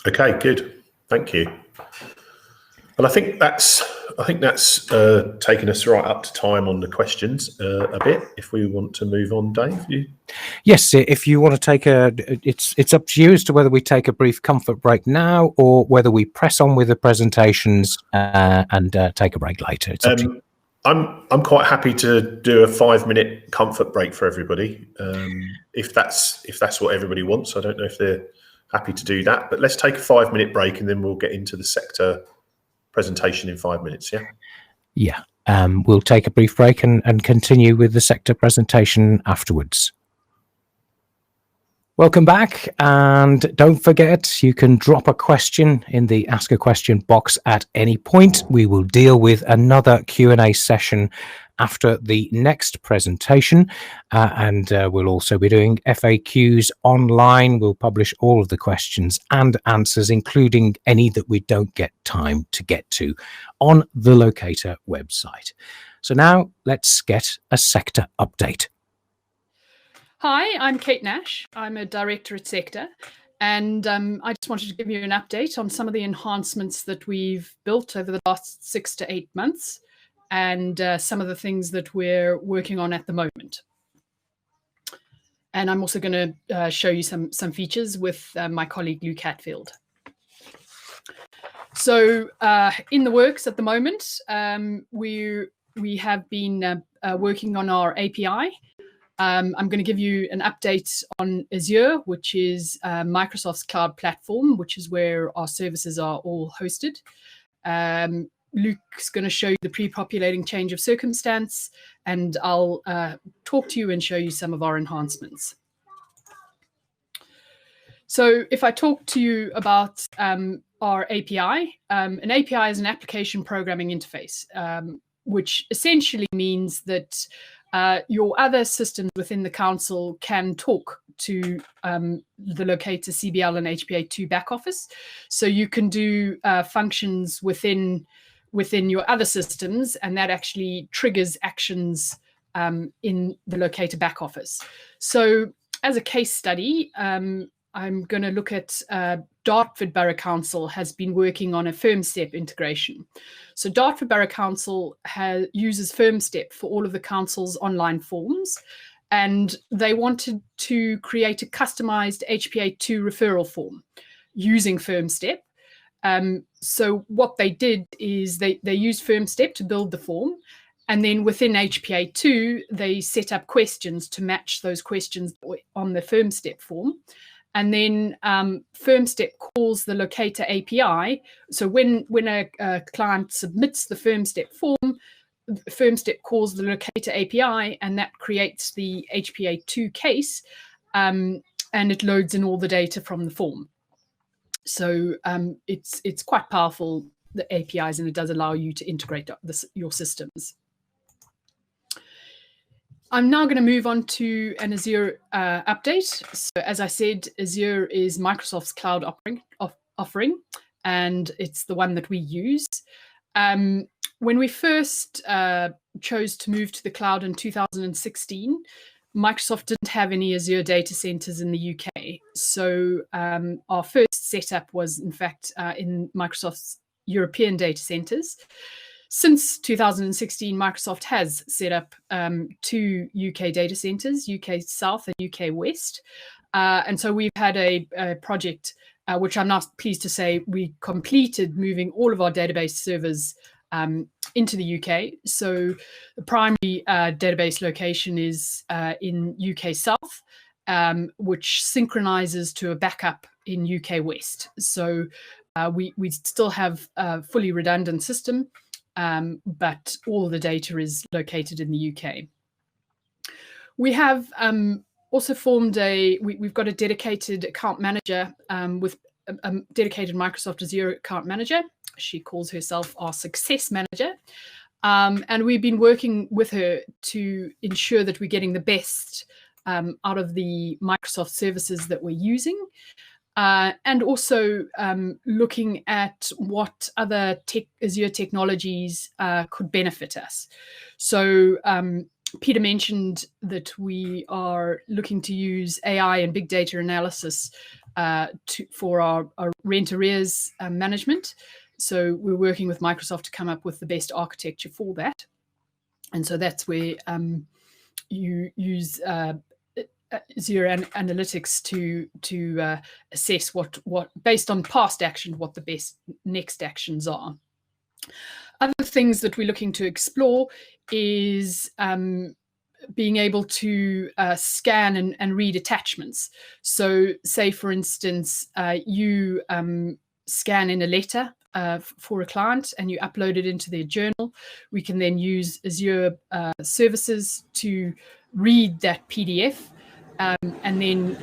Okay, good. Thank you. Well, I think that's taken us right up to time on the questions a bit. If we want to move on, Dave. Yes, if you want to take it's up to you as to whether we take a brief comfort break now, or whether we press on with the presentations and take a break later. It's up to you. I'm quite happy to do a 5-minute comfort break for everybody, if that's what everybody wants. I don't know if they're happy to do that, but let's take a 5-minute break and then we'll get into the sector presentation in 5 minutes. Yeah. We'll take a brief break and continue with the sector presentation afterwards. Welcome back, and don't forget, you can drop a question in the Ask a Question box at any point. We will deal with another Q&A session after the next presentation, and we'll also be doing FAQs online. We'll publish all of the questions and answers, including any that we don't get time to get to, on the Locata website. So now let's get a sector update. Hi, I'm Kate Nash. I'm a director at Sector, and I just wanted to give you an update on some of the enhancements that we've built over the last 6 to 8 months, and some of the things that we're working on at the moment. And I'm also going to show you some features with my colleague Lou Catfield. So in the works at the moment, we have been working on our API. I'm going to give you an update on Azure, which is Microsoft's cloud platform, which is where our services are all hosted. Luke's going to show you the pre-populating change of circumstance, and I'll talk to you and show you some of our enhancements. So if I talk to you about our API, an API is an application programming interface, which essentially means that your other systems within the council can talk to the Locata CBL and HPA2 back office. So you can do functions within within your other systems, and that actually triggers actions in the Locata back office. So as a case study, I'm going to look at Dartford Borough Council has been working on a FirmStep integration. So Dartford Borough Council uses FirmStep for all of the council's online forms, and they wanted to create a customized HPA2 referral form using FirmStep. So what they did is they used FirmStep to build the form, and then within HPA2, they set up questions to match those questions on the FirmStep form. And then FirmStep calls the Locata API. So when a client submits the FirmStep form, FirmStep calls the Locata API, and that creates the HPA2 case, and it loads in all the data from the form. So it's quite powerful, the APIs, and it does allow you to integrate your systems. I'm now going to move on to an Azure update. So as I said, Azure is Microsoft's cloud offering, and it's the one that we use. When we first chose to move to the cloud in 2016, Microsoft didn't have any Azure data centers in the UK. So our first setup was, in fact, in Microsoft's European data centers. Since 2016, Microsoft has set up 2 UK data centers, UK South and UK West. And so we've had a project, which I'm now pleased to say we completed, moving all of our database servers into the UK. So the primary database location is in UK South, which synchronizes to a backup in UK West. So we still have a fully redundant system, but all the data is located in the UK. We have also formed we've got a dedicated account manager with a dedicated Microsoft Azure account manager. She calls herself our success manager. And we've been working with her to ensure that we're getting the best out of the Microsoft services that we're using. And also looking at what other Azure technologies could benefit us. So Peter mentioned that we are looking to use AI and big data analysis for our rent arrears management. So we're working with Microsoft to come up with the best architecture for that. And so that's where you use Azure Analytics to assess what based on past action, what the best next actions are. Other things that we're looking to explore is being able to scan and read attachments. So say, for instance, you scan in a letter for a client and you upload it into their journal. We can then use Azure services to read that PDF and then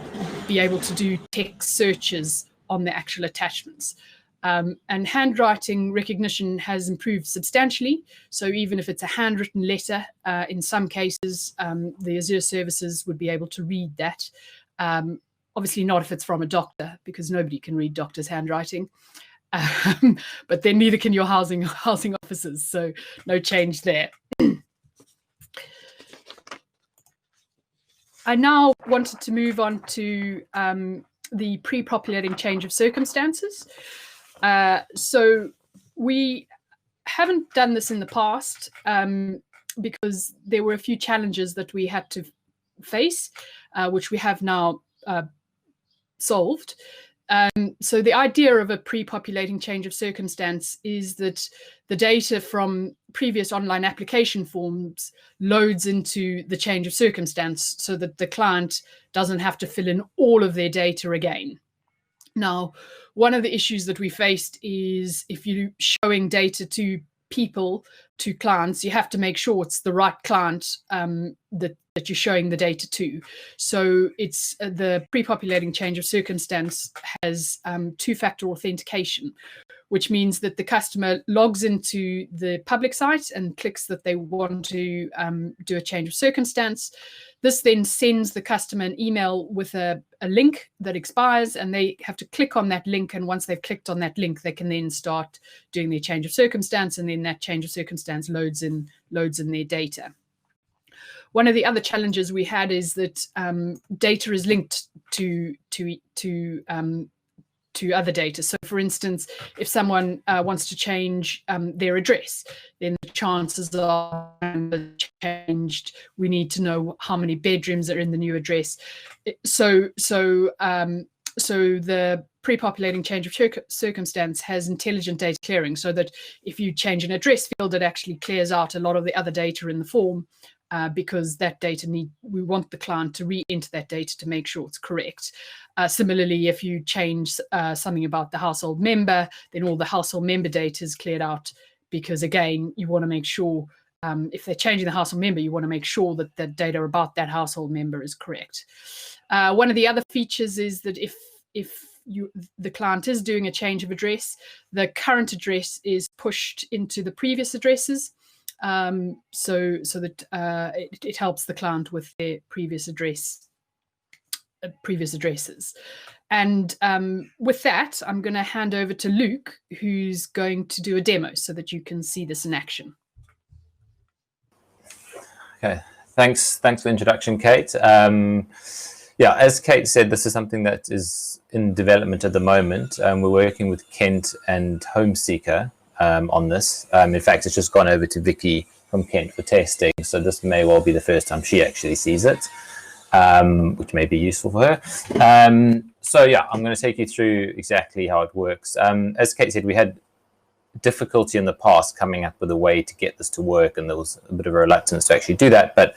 be able to do text searches on the actual attachments. And handwriting recognition has improved substantially. So even if it's a handwritten letter, in some cases, the Azure services would be able to read that. Obviously not if it's from a doctor, because nobody can read doctors' handwriting. But then neither can your housing officers. So no change there. I now wanted to move on to the pre-populating change of circumstances. So we haven't done this in the past because there were a few challenges that we had to face, which we have now solved. So the idea of a pre-populating change of circumstance is that the data from previous online application forms loads into the change of circumstance so that the client doesn't have to fill in all of their data again. Now, one of the issues that we faced is if you're showing data to people, to clients, you have to make sure it's the right client that that you're showing the data to. So it's the pre-populating change of circumstance has two-factor authentication, which means that the customer logs into the public site and clicks that they want to do a change of circumstance. This then sends the customer an email with a link that expires, and they have to click on that link. And once they've clicked on that link, they can then start doing their change of circumstance, and then that change of circumstance loads in their data. One of the other challenges we had is that data is linked to other data. So, for instance, if someone wants to change their address, then the chances are changed. We need to know how many bedrooms are in the new address. So the pre-populating change of circumstance has intelligent data clearing, so that if you change an address field, it actually clears out a lot of the other data in the form. Because that data we want the client to re-enter that data to make sure it's correct. Similarly, if you change something about the household member, then all the household member data is cleared out, because again, you want to make sure if they're changing the household member, you want to make sure that the data about that household member is correct. One of the other features is that if the client is doing a change of address, the current address is pushed into the previous addresses. So that it helps the client with their previous addresses. And with that, I'm going to hand over to Luke, who's going to do a demo so that you can see this in action. Okay, thanks for the introduction, Kate. Yeah, as Kate said, this is something that is in development at the moment. We're working with Kent and HomeSeeker on this. In fact, it's just gone over to Vicky from Kent for testing, so this may well be the first time she actually sees it, which may be useful for her. So yeah, I'm going to take you through exactly how it works. As Kate said, we had difficulty in the past coming up with a way to get this to work, and there was a bit of a reluctance to actually do that, but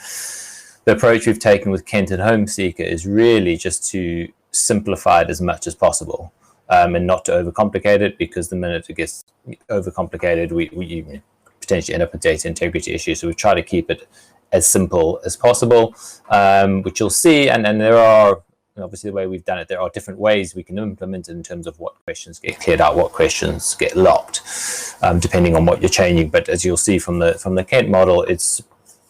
the approach we've taken with Kent and HomeSeeker is really just to simplify it as much as possible. And not to overcomplicate it, because the minute it gets overcomplicated, we potentially end up with data integrity issues. So we try to keep it as simple as possible, which you'll see. And there are, obviously the way we've done it, there are different ways we can implement it in terms of what questions get cleared out, what questions get locked, depending on what you're changing. But as you'll see from the Kent model, it's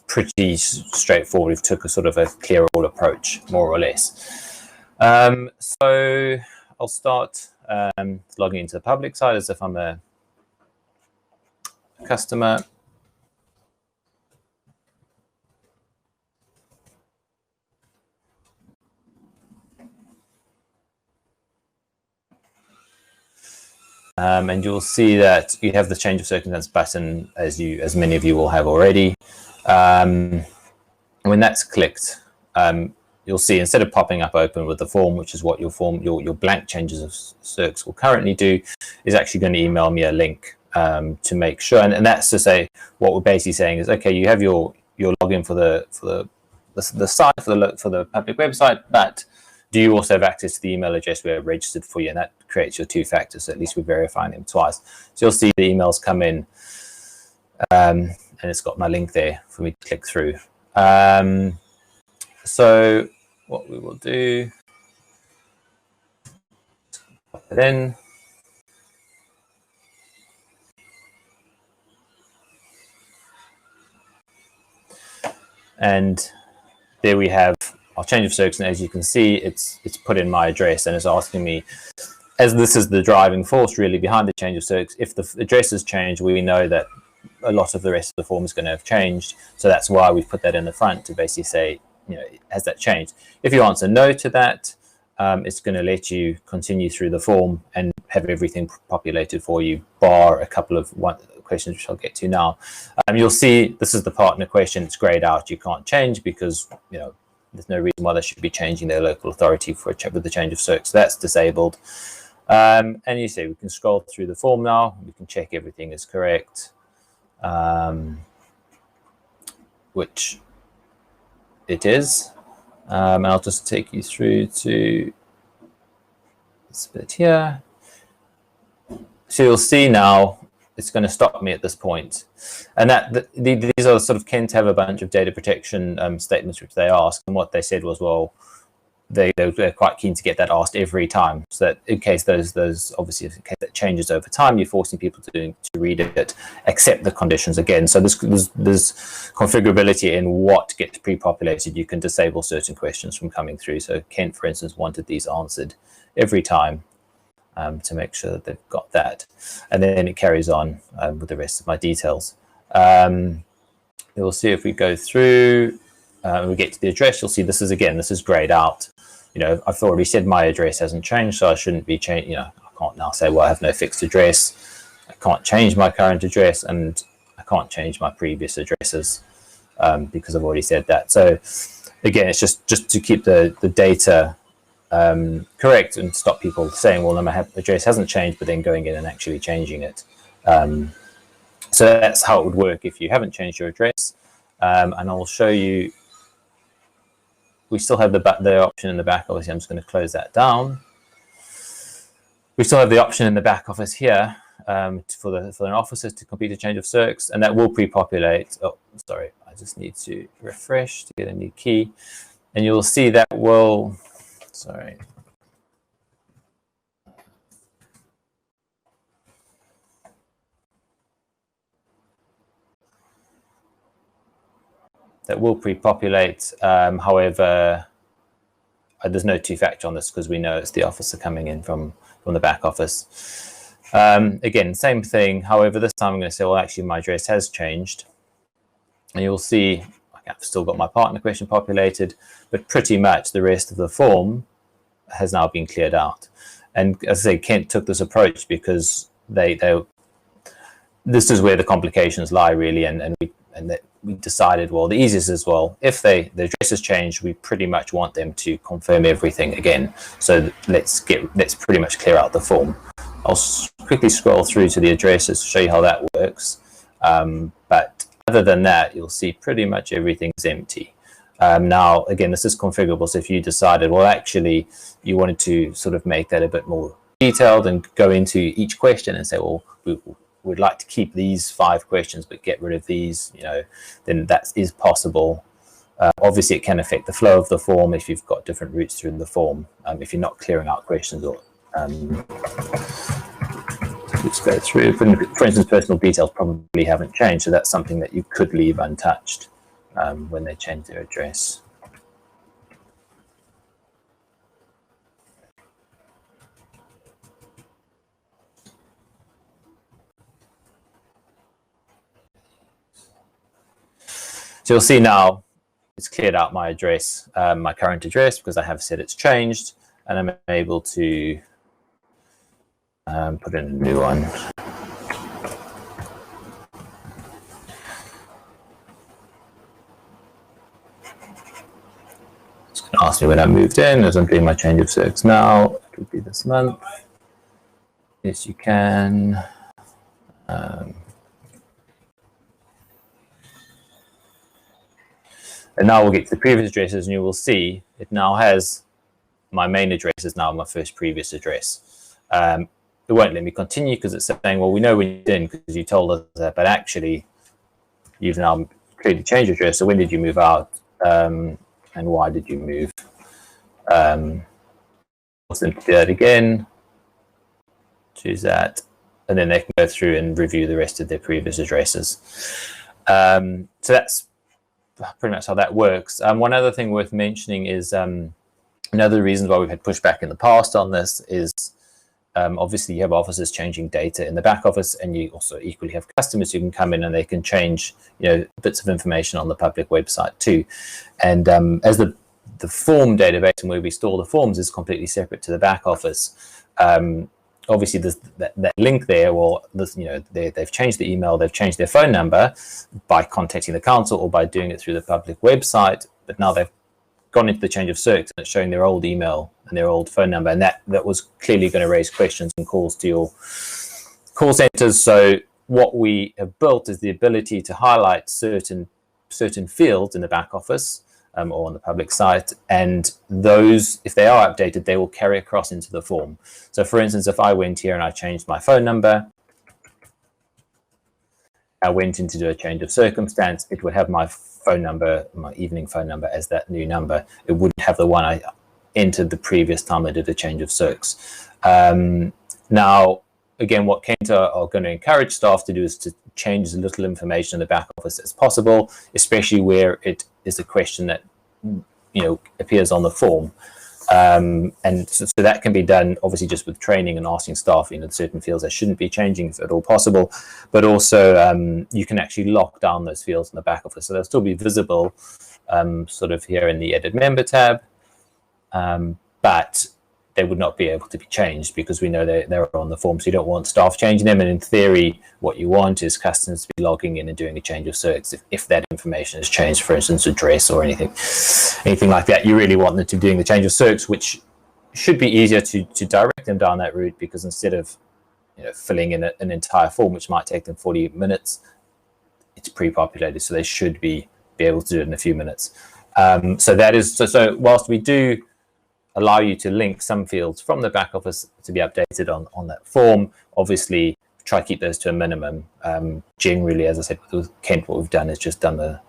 pretty straightforward. We've took a sort of a clear all approach, more or less. So I'll start logging into the public side as if I'm a customer. And you'll see that you have the change of circumstance button, as many of you will have already. When that's clicked, you'll see instead of popping up open with the form, which is what your blank changes of circs will currently do, is actually going to email me a link to make sure. And that's to say, what we're basically saying is, okay, you have your login for the site, for the public website, but do you also have access to the email address we have registered for you? And that creates your two factors. So at least we're verifying them twice. So you'll see the emails come in, and it's got my link there for me to click through. So what we will do, pop it in. And there we have our change of circs, and as you can see, it's put in my address, and it's asking me, as this is the driving force really behind the change of circs, if the address has changed, we know that a lot of the rest of the form is going to have changed. So that's why we've put that in the front to basically say, has that changed? If you answer no to that, it's going to let you continue through the form and have everything populated for you, bar a couple of questions which I'll get to now. You'll see this is the partner question. It's grayed out. You can't change because there's no reason why they should be changing their local authority for with the change of circs. So that's disabled. And you see we can scroll through the form now. We can check everything is correct, which it is. And I'll just take you through to this bit here. So you'll see now it's going to stop me at this point. And these are sort of Kent have a bunch of data protection statements which they asked, and what they said was, well, they're quite keen to get that asked every time, so that in case those obviously in case that changes over time, you're forcing people to read it, accept the conditions again. So there's configurability in what gets pre-populated. You can disable certain questions from coming through. So Kent, for instance, wanted these answered every time to make sure that they've got that, and then it carries on with the rest of my details. You'll see if we go through. We get to the address, you'll see this is grayed out. I've already said my address hasn't changed, so I shouldn't be changing. I can't now say, well, I have no fixed address. I can't change my current address, and I can't change my previous addresses because I've already said that. So again, it's just to keep the data correct and stop people saying, well, no, my address hasn't changed, but then going in and actually changing it. So that's how it would work if you haven't changed your address. And I'll show you. We still have the option in the back. Obviously, I'm just going to close that down. We still have the option in the back office here for an officer to complete a change of circs, and that will pre-populate. Oh, sorry, I just need to refresh to get a new key, and you'll see that will. Sorry. That will pre-populate. However, there's no two-factor on this because we know it's the officer coming in from the back office. Again, same thing. However, this time I'm going to say, well, actually, my address has changed. And you'll see I've still got my partner question populated, but pretty much the rest of the form has now been cleared out. And as I say, Kent took this approach because this is where the complications lie, really, and we decided, well, the easiest is, well, if the address has changed, we pretty much want them to confirm everything again. So let's pretty much clear out the form. I'll quickly scroll through to the addresses to show you how that works. But other than that, you'll see pretty much everything's empty. Now, again, this is configurable. So if you decided, well, actually, you wanted to sort of make that a bit more detailed and go into each question and say, well, we'd like to keep these 5 questions but get rid of these, then that is possible. Obviously, it can affect the flow of the form if you've got different routes through the form. If you're not clearing out questions, or let's go through. For instance, personal details probably haven't changed, so that's something that you could leave untouched when they change their address. So you'll see now it's cleared out my address, my current address, because I have said it's changed, and I'm able to put in a new one. It's going to ask me when I moved in, as I'm doing my change of circs now. It would be this month. Yes, you can. And now we'll get to the previous addresses, and you will see it now has my main address is now my first previous address. It won't let me continue because it's saying, well, we know when you did because you told us that, but actually you've now clearly changed your address. So when did you move out, and why did you move? I'll simply do that again. Choose that, and then they can go through and review the rest of their previous addresses. So that's pretty much how that works. One other thing worth mentioning is another reason why we've had pushback in the past on this is obviously you have officers changing data in the back office, and you also equally have customers who can come in and they can change bits of information on the public website too. And as the form database and where we store the forms is completely separate to the back office, obviously there's that link there. Well, they've changed the email, they've changed their phone number by contacting the council or by doing it through the public website, but now they've gone into the change of circs and it's showing their old email and their old phone number, and that was clearly going to raise questions and calls to your call centers. So what we have built is the ability to highlight certain fields in the back office or on the public site, and those, if they are updated, they will carry across into the form. So for instance, if I went here and I changed my phone number, I went in to do a change of circumstance, it would have my phone number, my evening phone number, as that new number. It wouldn't have the one I entered the previous time I did a change of circs. Now, again, what Kent are going to encourage staff to do is to change as little information in the back office as possible, especially where it is a question that appears on the form. And so that can be done obviously just with training and asking staff, certain fields that shouldn't be changing if at all possible, but also you can actually lock down those fields in the back office. So they'll still be visible sort of here in the edit member tab, but they would not be able to be changed because we know they're on the form. So you don't want staff changing them. And in theory, what you want is customers to be logging in and doing a change of circs. If that information has changed, for instance, address or anything like that, you really want them to be doing the change of circs, which should be easier to direct them down that route, because instead of filling in an entire form, which might take them 40 minutes, it's pre-populated. So they should be able to do it in a few minutes. So that is, so whilst we do allow you to link some fields from the back office to be updated on that form, obviously try to keep those to a minimum. Generally, as I said with Kent, what we've done is just done the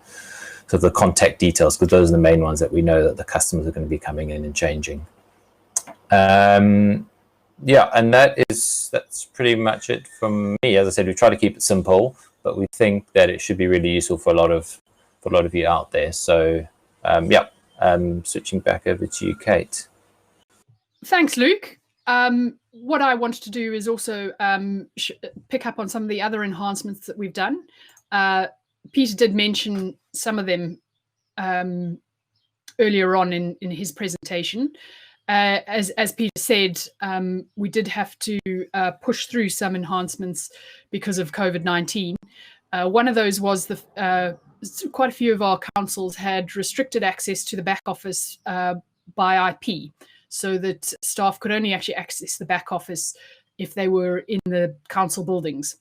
sort of the contact details, because those are the main ones that we know that the customers are going to be coming in and changing. And that's pretty much it from me. As I said, we try to keep it simple, but we think that it should be really useful for a lot of you out there. So switching back over to you, Kate. Thanks, Luke. What I wanted to do is also pick up on some of the other enhancements that we've done. Peter did mention some of them earlier on in his presentation. As Peter said, we did have to push through some enhancements because of COVID-19. One of those was quite a few of our councils had restricted access to the back office by IP, so that staff could only actually access the back office if they were in the council buildings,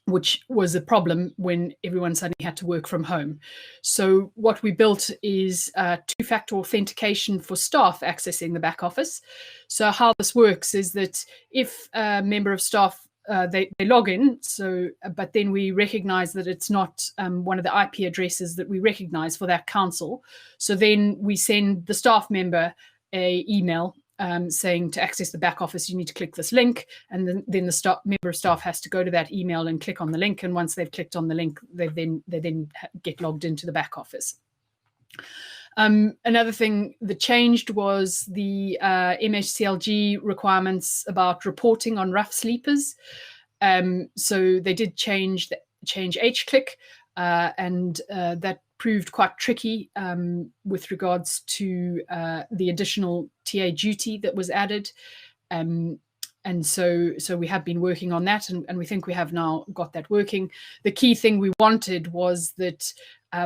which was a problem when everyone suddenly had to work from home. So what we built is two-factor authentication for staff accessing the back office. So how this works is that if a member of staff they log in, but then we recognize that it's not one of the IP addresses that we recognize for that council. So then we send the staff member an email saying to access the back office, you need to click this link, and then the member of staff has to go to that email and click on the link. And once they've clicked on the link, they then get logged into the back office. Another thing that changed was the MHCLG requirements about reporting on rough sleepers. So they did change HClick, and that proved quite tricky with regards to the additional TA duty that was added. And so we have been working on that, and we think we have now got that working. The key thing we wanted was that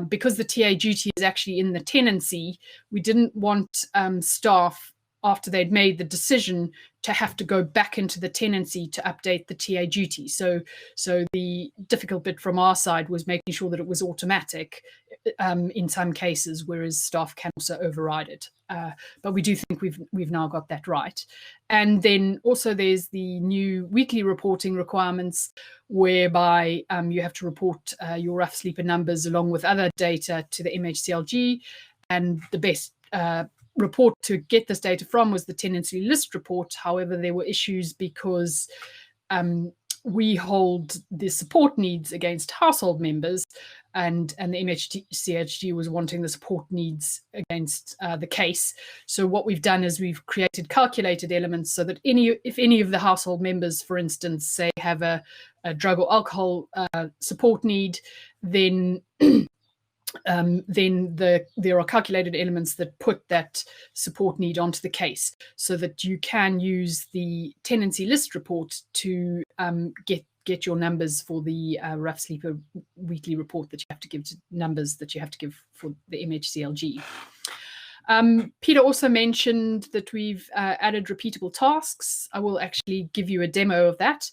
because the TA duty is actually in the tenancy, we didn't want staff, after they'd made the decision, to have to go back into the tenancy to update the TA duty. So the difficult bit from our side was making sure that it was automatic in some cases, whereas staff can also override it. But we do think we've now got that right. And then also there's the new weekly reporting requirements, whereby you have to report your rough sleeper numbers along with other data to the MHCLG. And the best report to get this data from was the tenancy list report. However, there were issues because we hold the support needs against household members, and the MHCHG was wanting the support needs against the case. So what we've done is we've created calculated elements so that if any of the household members, for instance, say have a drug or alcohol support need, then there are calculated elements that put that support need onto the case, so that you can use the tenancy list report to get your numbers for the rough sleeper weekly report that you have to give to numbers that you have to give for the MHCLG. Peter also mentioned that we've added repeatable tasks. I will actually give you a demo of that.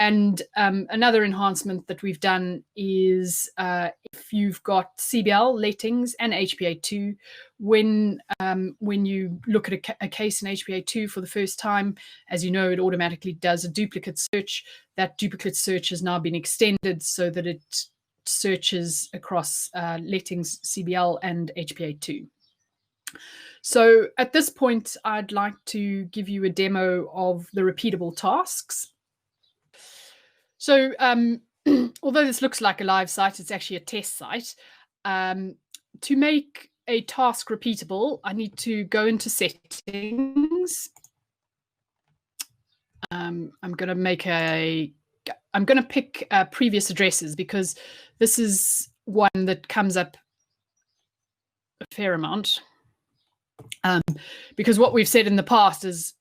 And another enhancement that we've done is if you've got CBL, lettings, and HPA2, when you look at a case in HPA2 for the first time, as you know, it automatically does a duplicate search. That duplicate search has now been extended so that it searches across lettings, CBL, and HPA2. So at this point, I'd like to give you a demo of the repeatable tasks. So although this looks like a live site, it's actually a test site. To make a task repeatable, I need to go into settings. I'm going to pick previous addresses because this is one that comes up a fair amount. Because what we've said in the past is,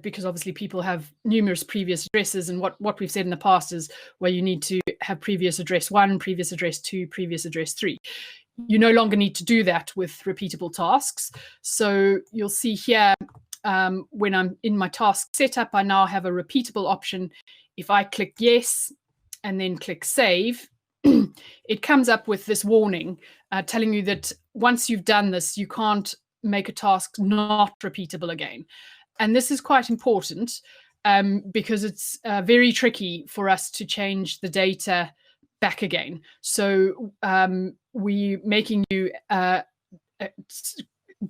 because obviously people have numerous previous addresses, and what we've said in the past is where you need to have previous address 1, previous address 2, previous address 3. You no longer need to do that with repeatable tasks. So you'll see here, when I'm in my task setup, I now have a repeatable option. If I click yes and then click save, it comes up with this warning telling you that once you've done this, you can't make a task not repeatable again. And this is quite important because it's very tricky for us to change the data back again. So we're making you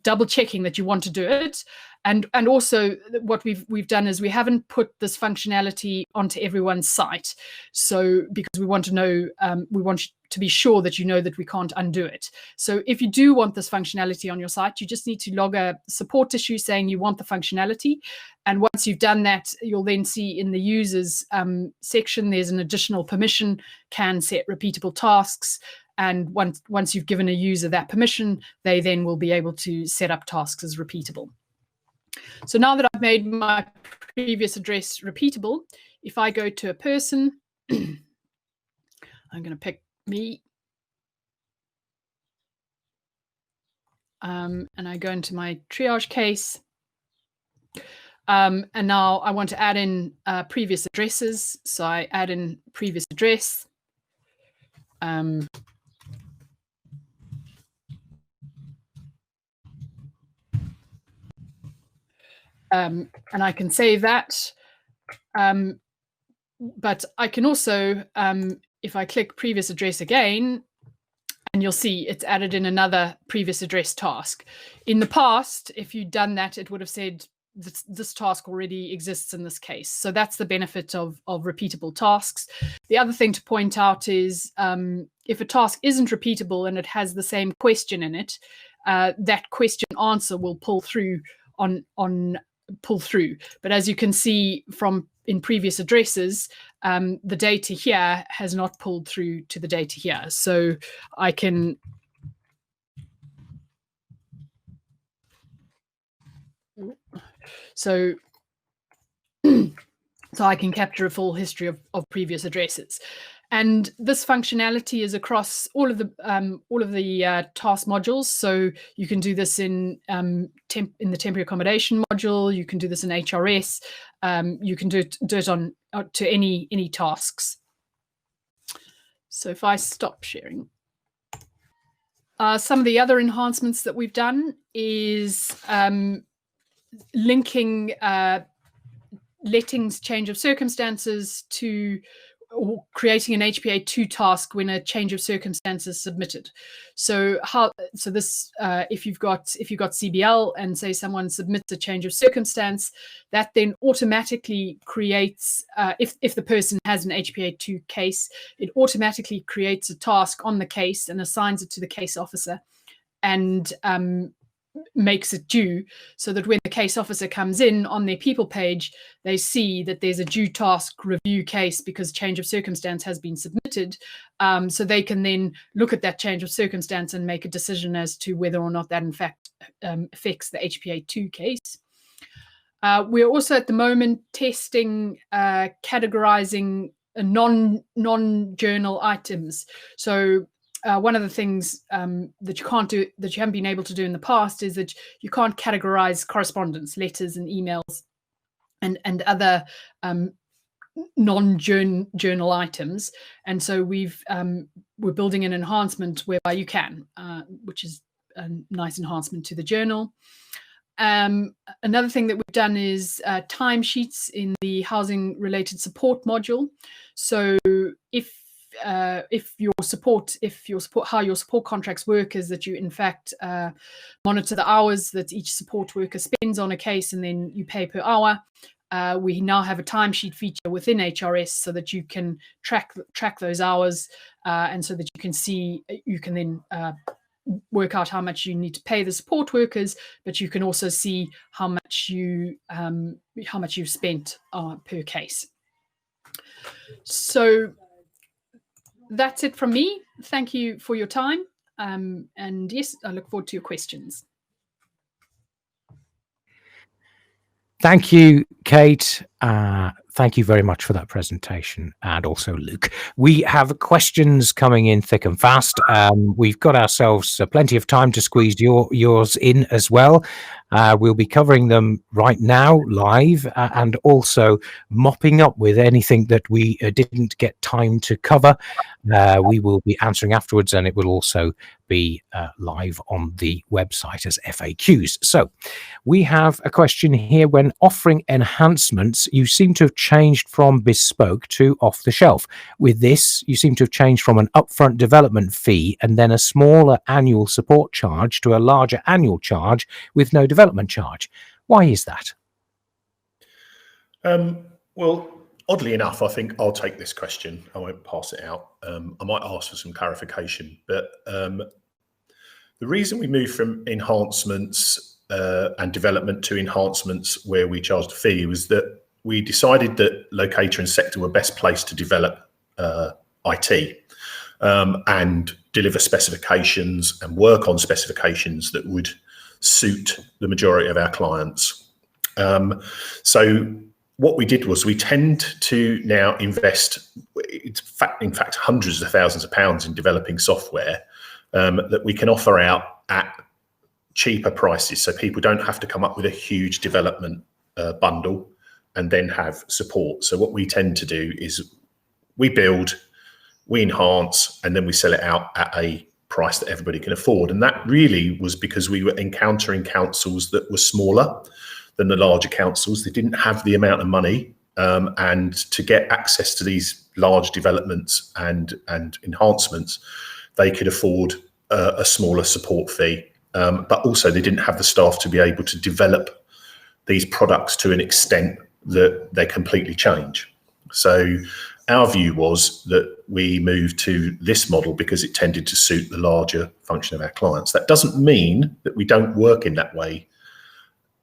double checking that you want to do it. And also what we've done is we haven't put this functionality onto everyone's site. So because we want to know, we want to be sure that you know that we can't undo it. So if you do want this functionality on your site, you just need to log a support issue saying you want the functionality. And once you've done that, you'll then see in the users section, there's an additional permission, can set repeatable tasks. And once you've given a user that permission, they then will be able to set up tasks as repeatable. So now that I've made my previous address repeatable, if I go to a person, I'm going to pick me. And I go into my triage case. And now I want to add in previous addresses. So I add in previous address. And I can save that. But I can also, if I click previous address again, and you'll see it's added in another previous address task. In the past, if you'd done that, it would have said this task already exists in this case. So that's the benefit of repeatable tasks. The other thing to point out is if a task isn't repeatable and it has the same question in it, that question answer will pull through But as you can see from in previous addresses, the data here has not pulled through to the data here. So I can so I can capture a full history of previous addresses. And this functionality is across all of the task modules. So you can do this in the temporary accommodation module. You can do this in HRS. You can do it on to any tasks. So if I stop sharing, some of the other enhancements that we've done is linking lettings change of circumstances to creating an HPA2 task when a change of circumstances is submitted. So this if you've got CBL and say someone submits a change of circumstance, that then automatically creates if the person has an HPA2 case, it automatically creates a task on the case and assigns it to the case officer and makes it due, so that when the case officer comes in on their people page, they see that there's a due task review case because change of circumstance has been submitted. So they can then look at that change of circumstance and make a decision as to whether or not that in fact affects the HPA2 case. We're also at the moment testing categorizing non-journal items. So one of the things that you can't do, that you haven't been able to do in the past, is that you can't categorize correspondence, letters and emails and other non-journal items, and so we're building an enhancement whereby you can, which is a nice enhancement to the journal. Another thing that we've done is timesheets in the housing related support module. So if your support how your support contracts work is that you in fact monitor the hours that each support worker spends on a case, and then you pay per hour. We now have a timesheet feature within HRS so that you can track those hours, and so that you can then work out how much you need to pay the support workers, but you can also see how much you've spent per case. So that's it from me. Thank you for your time, and yes, I look forward to your questions. Thank you, Kate. Thank you very much for that presentation, and also Luke. We have questions coming in thick and fast. We've got ourselves plenty of time to squeeze yours in as well. We'll be covering them right now live, and also mopping up with anything that we didn't get time to cover. We will be answering afterwards, and it will also be live on the website as FAQs. So we have a question here. When offering enhancements, you seem to have changed from bespoke to off the shelf. With this, you seem to have changed from an upfront development fee and then a smaller annual support charge to a larger annual charge with no development charge. Why is that? Well, oddly enough, I think I'll take this question. I won't pass it out. I might ask for some clarification, but the reason we moved from enhancements and development to enhancements where we charged a fee was that we decided that Locata and Sector were best placed to develop IT and deliver specifications and work on specifications that would suit the majority of our clients. So what we did was we tend to now invest, in fact, hundreds of thousands of pounds in developing software that we can offer out at cheaper prices, so people don't have to come up with a huge development bundle and then have support. So what we tend to do is we build, we enhance, and then we sell it out at a price that everybody can afford. And that really was because we were encountering councils that were smaller than the larger councils. They didn't have the amount of money, and to get access to these large developments and enhancements, they could afford a smaller support fee. But also they didn't have the staff to be able to develop these products to an extent that they completely change. So our view was that we moved to this model because it tended to suit the larger function of our clients. That doesn't mean that we don't work in that way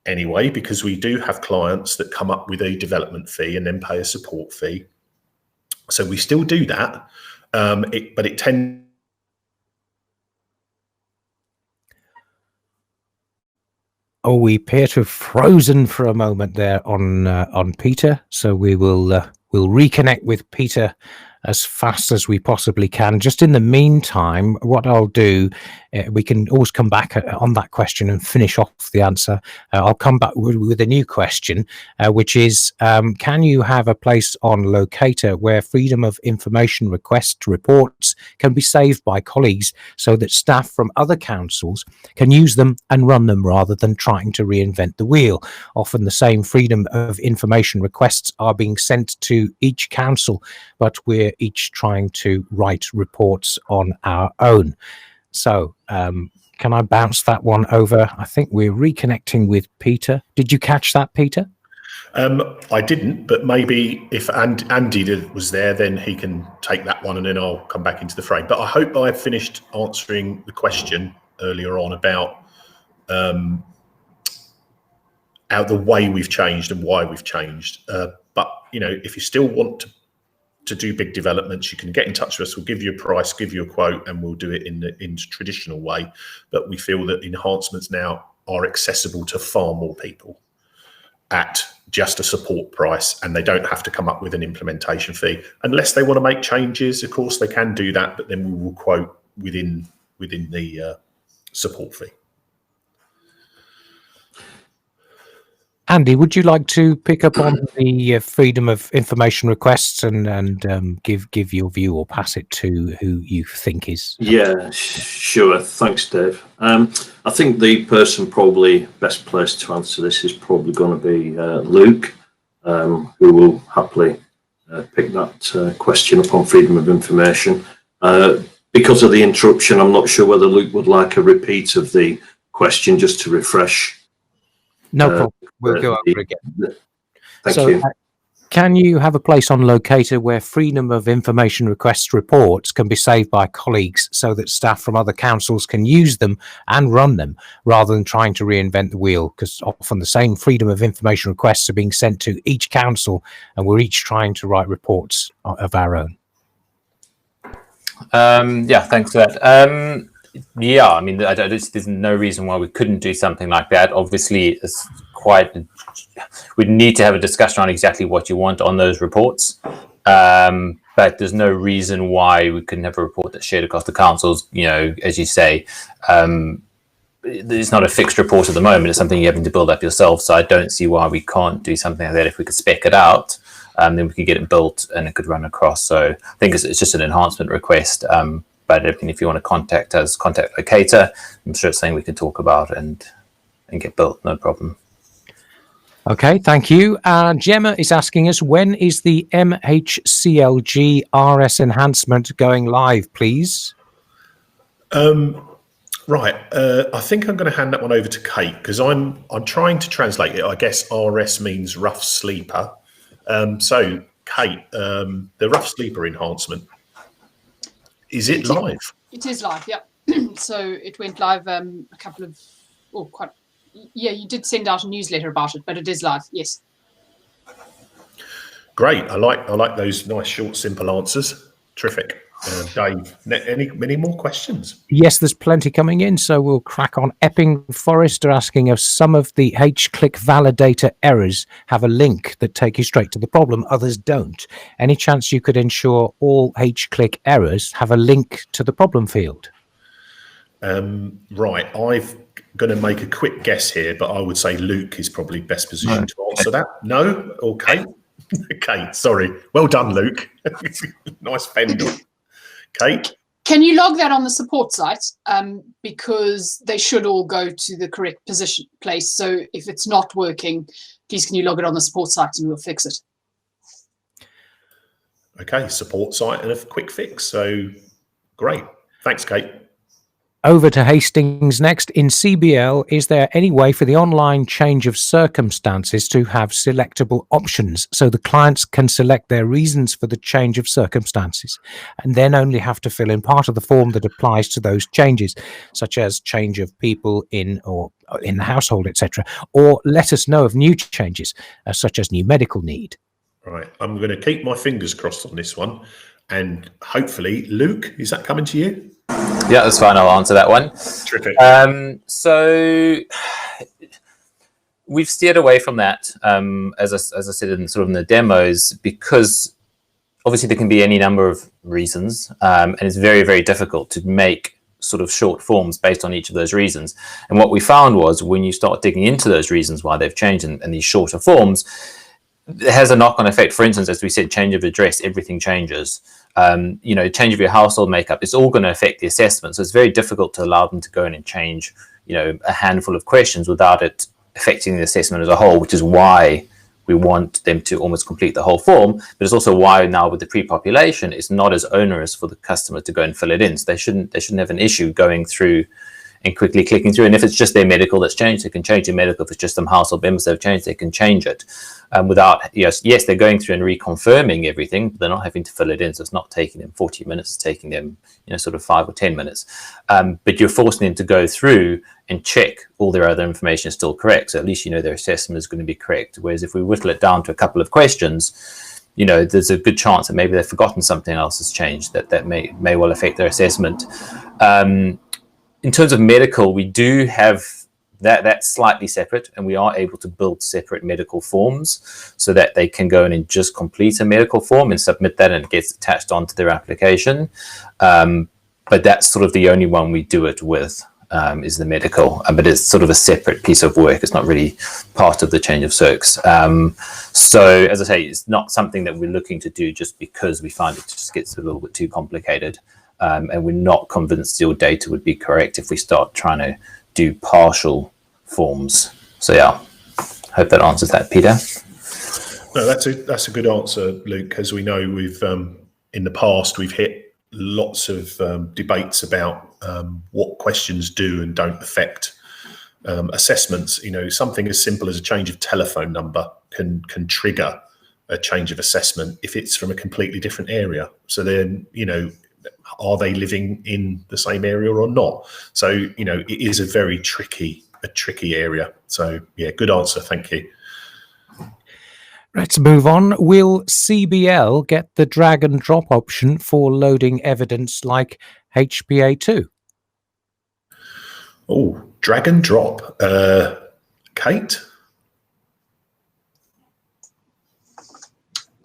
anyway, because we do have clients that come up with a development fee and then pay a support fee. So we still do that, but it tends. Oh, we appear to have frozen for a moment there on Peter, so we will we'll reconnect with Peter as fast as we possibly can. Just in the meantime, what I'll do, we can always come back on that question and finish off the answer. I'll come back with a new question, which is, can you have a place on Locata where freedom of information request reports can be saved by colleagues so that staff from other councils can use them and run them rather than trying to reinvent the wheel? Often the same freedom of information requests are being sent to each council, but we're each trying to write reports on our own. So can I bounce that one over? I think we're reconnecting with Peter. Did you catch that, Peter? I didn't, but maybe if Andy was there, then he can take that one and then I'll come back into the frame. But I hope I finished answering the question earlier on about how the way we've changed and why we've changed. But, you know, if you still want to do big developments, you can get in touch with us. We'll give you a price, give you a quote, and we'll do it in the traditional way. But we feel that enhancements now are accessible to far more people at just a support price, and they don't have to come up with an implementation fee unless they want to make changes. Of course, they can do that, but then we will quote within the support fee. Andy, would you like to pick up on the freedom of information requests and give your view, or pass it to who you think is? Yeah, sure. Thanks, Dave. I think the person probably best placed to answer this is probably going to be Luke, who will happily pick that question up on freedom of information. Because of the interruption, I'm not sure whether Luke would like a repeat of the question just to refresh. No problem. We'll go over again. Thank you. Can you have a place on Locata where freedom of information requests reports can be saved by colleagues so that staff from other councils can use them and run them rather than trying to reinvent the wheel? Because often the same freedom of information requests are being sent to each council and we're each trying to write reports of our own. Yeah, thanks for that. Yeah, I mean, there's no reason why we couldn't do something like that. Obviously, it's we'd need to have a discussion on exactly what you want on those reports. But there's no reason why we couldn't have a report that's shared across the councils. You know, as you say, it's not a fixed report at the moment. It's something you're having to build up yourself. So I don't see why we can't do something like that. If we could spec it out, then we could get it built and it could run across. So I think it's just an enhancement request. But if you want to contact us, contact Locata. I'm sure it's something we can talk about and get built. No problem. Okay, thank you. Gemma is asking us, when is the MHCLG RS enhancement going live, please? Right. I think I'm going to hand that one over to Kate because I'm trying to translate it. I guess RS means rough sleeper. So, Kate, the rough sleeper enhancement. Is it live? It is live, yeah. So it went live you did send out a newsletter about it, but it is live, yes. Great. I like those nice, short, simple answers. Terrific. Dave, many more questions? Yes, there's plenty coming in, so we'll crack on. Epping Forest are asking if some of the H-click validator errors have a link that take you straight to the problem, others don't. Any chance you could ensure all H-click errors have a link to the problem field? Right, I'm going to make a quick guess here, but I would say Luke is probably best positioned to answer that. No? Or Kate? Kate, sorry. Well done, Luke. Nice fender. Kate? Can you log that on the support site? Because they should all go to the correct place. So if it's not working, please can you log it on the support site and we'll fix it. Okay, support site and a quick fix. So great. Thanks, Kate. Over to Hastings next. In CBL, is there any way for the online change of circumstances to have selectable options so the clients can select their reasons for the change of circumstances and then only have to fill in part of the form that applies to those changes, such as change of people in the household, etc., or let us know of new changes, such as new medical need? Right. I'm going to keep my fingers crossed on this one. And hopefully, Luke, is that coming to you? Yeah, that's fine. I'll answer that one. Terrific. So we've steered away from that, as I said in the demos, because obviously there can be any number of reasons, and it's very, very difficult to make sort of short forms based on each of those reasons. And what we found was when you start digging into those reasons why they've changed and these shorter forms, it has a knock-on effect. For instance, as we said, change of address, everything changes. Change of your household makeup, it's all going to affect the assessment. So it's very difficult to allow them to go in and change, a handful of questions without it affecting the assessment as a whole, which is why we want them to almost complete the whole form. But it's also why now with the pre-population, it's not as onerous for the customer to go and fill it in. So they shouldn't have an issue going through and quickly clicking through. And if it's just their medical that's changed, they can change their medical. If it's just some household members that have changed, they can change it without, yes, they're going through and reconfirming everything, but they're not having to fill it in. So it's not taking them 40 minutes, it's taking them, sort of 5 or 10 minutes. But you're forcing them to go through and check all their other information is still correct. So at least, their assessment is going to be correct. Whereas if we whittle it down to a couple of questions, there's a good chance that maybe they've forgotten something else has changed that may well affect their assessment. In terms of medical, we do have that's slightly separate, and we are able to build separate medical forms so that they can go in and just complete a medical form and submit that, and it gets attached onto their application. But that's sort of the only one we do it with. is the medical, but it's sort of a separate piece of work. It's not really part of the change of circs. So as I say, it's not something that we're looking to do just because we find it just gets a little bit too complicated. And we're not convinced your data would be correct if we start trying to do partial forms. So yeah, hope that answers that, Peter. No, that's a good answer, Luke. As we know, we've in the past we've hit lots of debates about what questions do and don't affect assessments. You know, something as simple as a change of telephone number can trigger a change of assessment if it's from a completely different area. So then, you know, are they living in the same area or not? So, you know, it is a very tricky area. So yeah, good answer. Thank you. Let's move on. Will CBL get the drag and drop option for loading evidence like HbA2? Oh, drag and drop. Kate?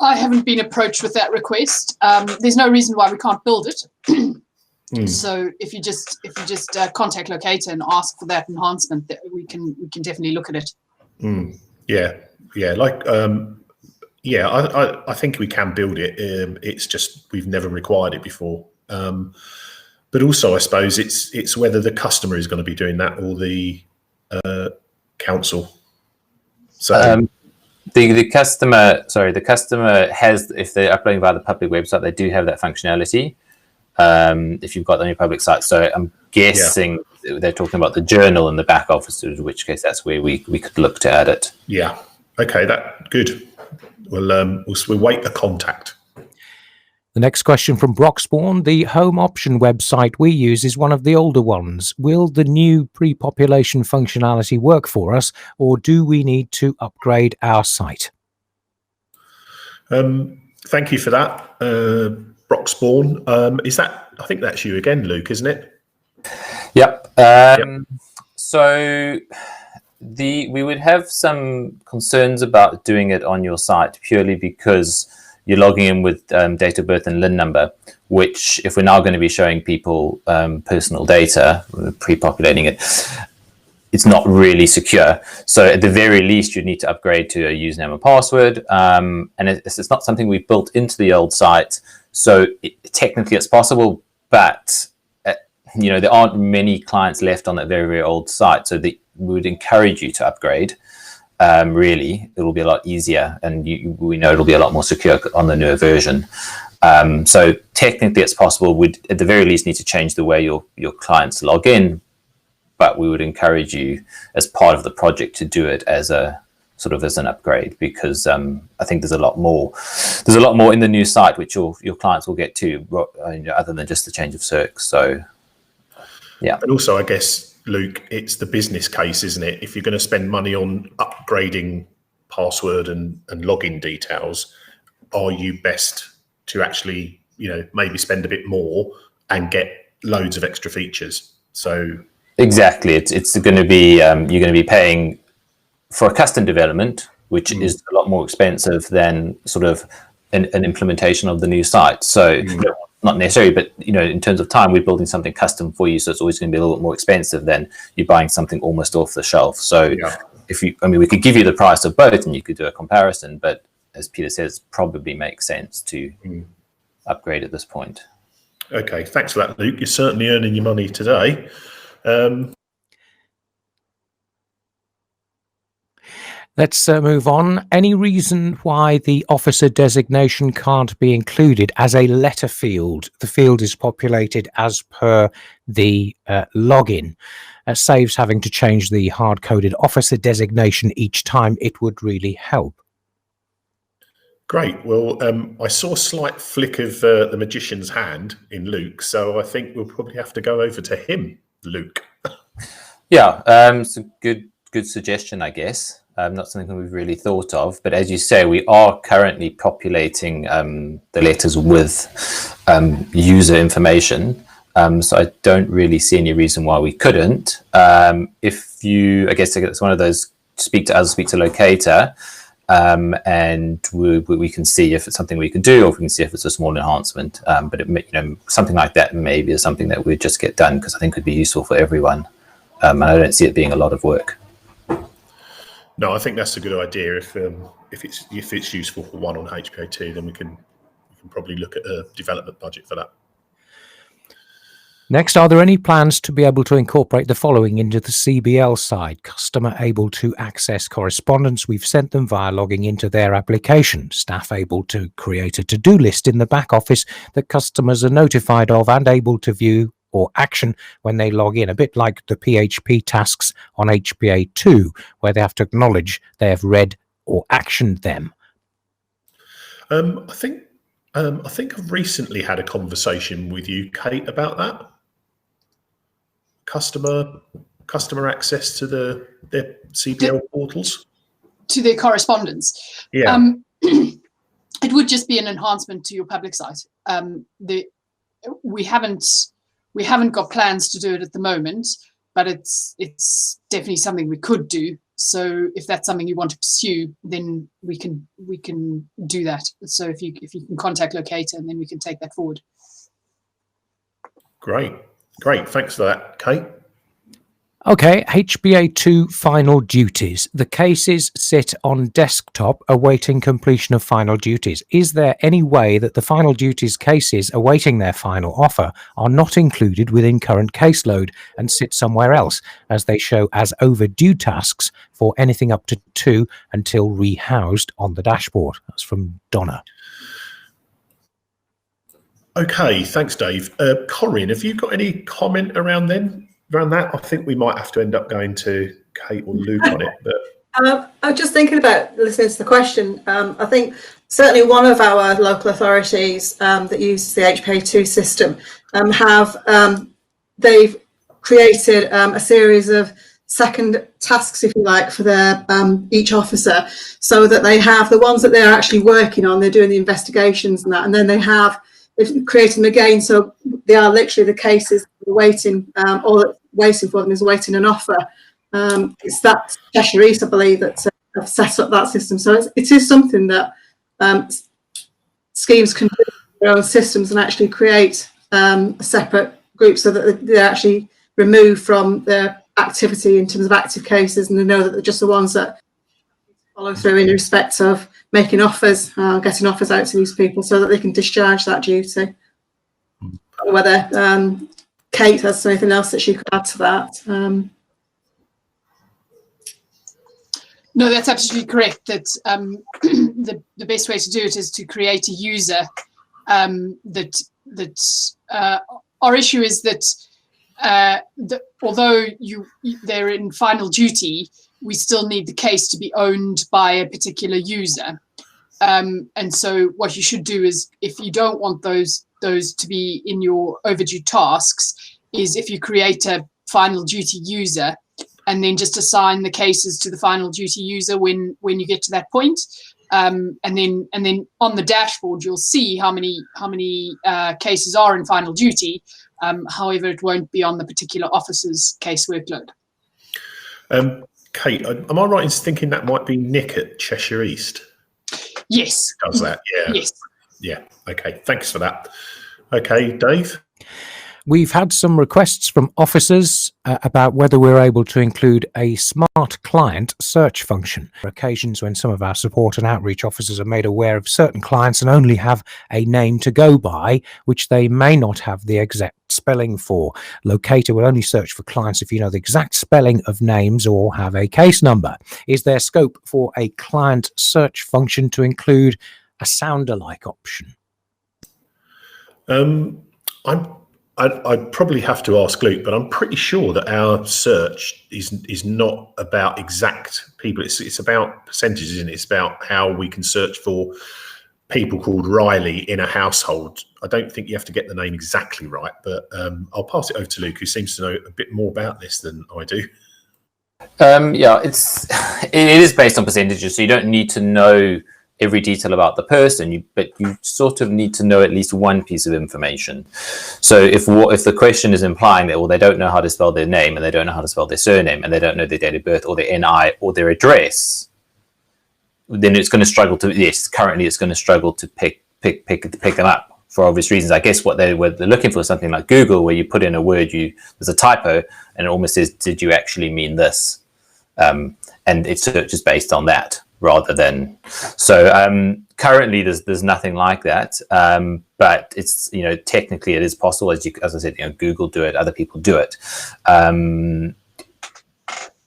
I haven't been approached with that request. There's no reason why we can't build it. So if you just contact Locata and ask for that enhancement, that we can definitely look at it. I think we can build it. It's just we've never required it before. But also, I suppose it's whether the customer is going to be doing that or the council. So the customer has, if they're uploading via the public website, they do have that functionality. If you've got any public site, so I'm guessing they're talking about the journal in the back office, in which case that's where we could look to add it. Yeah. Okay. That good. We'll wait the contact. The next question from Brockspawn. The home option website we use is one of the older ones. Will the new pre-population functionality work for us, or do we need to upgrade our site? Thank you for that, Brockspawn. I think that's you again, Luke, isn't it? Yep. So we would have some concerns about doing it on your site purely because you're logging in with date of birth and LIN number, which if we're now going to be showing people personal data, pre-populating it, it's not really secure. So at the very least, you need to upgrade to a username and password. And it's not something we've built into the old site. So technically it's possible, but there aren't many clients left on that very, very old site. So we would encourage you to upgrade. Really, it'll be a lot easier, and we know it'll be a lot more secure on the newer version. So technically it's possible. We'd at the very least need to change the way your clients log in, but we would encourage you as part of the project to do it as an upgrade, because I think there's a lot more in the new site which your clients will get to, other than just the change of circs. So yeah. And also, I guess, Luke, it's the business case, isn't it? If you're going to spend money on upgrading password and login details, are you best to actually, maybe spend a bit more and get loads of extra features? So exactly, it's going to be you're going to be paying for a custom development, which is a lot more expensive than sort of an implementation of the new site. So not necessarily, but in terms of time, we're building something custom for you, so it's always going to be a little bit more expensive than you're buying something almost off the shelf. So we could give you the price of both, and you could do a comparison. But as Peter says, probably makes sense to upgrade at this point. Okay, thanks for that, Luke. You're certainly earning your money today. Let's move on. Any reason why the officer designation can't be included as a letter field? The field is populated as per the login. Saves having to change the hard-coded officer designation each time. It would really help. Great. Well, I saw a slight flick of the magician's hand in Luke, so I think we'll probably have to go over to him, Luke. Yeah, it's a good suggestion, I guess. Not something we've really thought of, but as you say, we are currently populating the letters with user information. So I don't really see any reason why we couldn't. I guess it's one of those speak to Locata. and we can see if it's something we can do, or if we can see if it's a small enhancement. But something like that maybe is something that we'd just get done, because I think it would be useful for everyone, and I don't see it being a lot of work. No, I think that's a good idea. If it's useful for one on HPA2, then we can probably look at a development budget for that. Next, are there any plans to be able to incorporate the following into the CBL side? Customer able to access correspondence we've sent them via logging into their application. Staff able to create a to-do list in the back office that customers are notified of and able to view or action when they log in, a bit like the PHP tasks on HPA2, where they have to acknowledge they have read or actioned them. I think I've recently had a conversation with you, Kate, about that. Customer access to their CBL portals, to their correspondence. Yeah. It would just be an enhancement to your public site. We haven't got plans to do it at the moment, but it's definitely something we could do. So if that's something you want to pursue, then we can do that. So if you can contact Locata, and then we can take that forward. Great. Thanks for that, Kate. Okay, HBA2 final duties. The cases sit on desktop awaiting completion of final duties. Is there any way that the final duties cases awaiting their final offer are not included within current caseload and sit somewhere else, as they show as overdue tasks for anything up to 2 until rehoused on the dashboard? That's from Donna. Okay, thanks, Dave. Corinne, have you got any comment around that? I think we might have to end up going to Kate or Luke on it. But I was just thinking about listening to the question. I think certainly one of our local authorities that uses the HPA2 system they've created a series of second tasks, if you like, for their each officer, so that they have the ones that they're actually working on, they're doing the investigations and that, and then they've created them again, so they are literally the cases waiting, all that's waiting for them is awaiting an offer. It's that Cheshire East, I believe, that have set up that system. So it is something that schemes can do their own systems and actually create a separate group, so that they're actually removed from their activity in terms of active cases, and they know that they're just the ones that follow through in respect of making offers, getting offers out to these people, so that they can discharge that duty. Whether Kate has anything else that she could add to that. No, that's absolutely correct. That the best way to do it is to create a user. Our issue is that although they're in final duty, we still need the case to be owned by a particular user. And so what you should do is, if you don't want those to be in your overdue tasks, is if you create a final duty user and then just assign the cases to the final duty user when you get to that point. And then on the dashboard, you'll see how many cases are in final duty. However, it won't be on the particular officer's case workload. Kate, am I right in thinking that might be Nick at Cheshire East? Yes. Does that? Yeah. Yes. Yeah. Okay. Thanks for that. Okay, Dave. We've had some requests from officers about whether we're able to include a smart client search function. There are occasions when some of our support and outreach officers are made aware of certain clients and only have a name to go by, which they may not have the exact spelling for. Locata will only search for clients if you know the exact spelling of names or have a case number. Is there scope for a client search function to include a sound-alike option? I'd probably have to ask Luke, but I'm pretty sure that our search is not about exact people. It's about percentages, and it's about how we can search for people called Riley in a household. I don't think you have to get the name exactly right, but I'll pass it over to Luke, who seems to know a bit more about this than I do. Yeah, it is based on percentages, so you don't need to know every detail about the person, but you sort of need to know at least one piece of information. So if the question is implying that, well, they don't know how to spell their name, and they don't know how to spell their surname, and they don't know their date of birth or their NI or their address, then it's going to struggle to. Yes, currently it's going to struggle to pick them up for obvious reasons. I guess what they're looking for is something like Google, where you put in a word, there's a typo, and it almost says, "Did you actually mean this?" And it searches based on that rather than. So currently, there's nothing like that. But it's technically it is possible, as I said, Google do it, other people do it.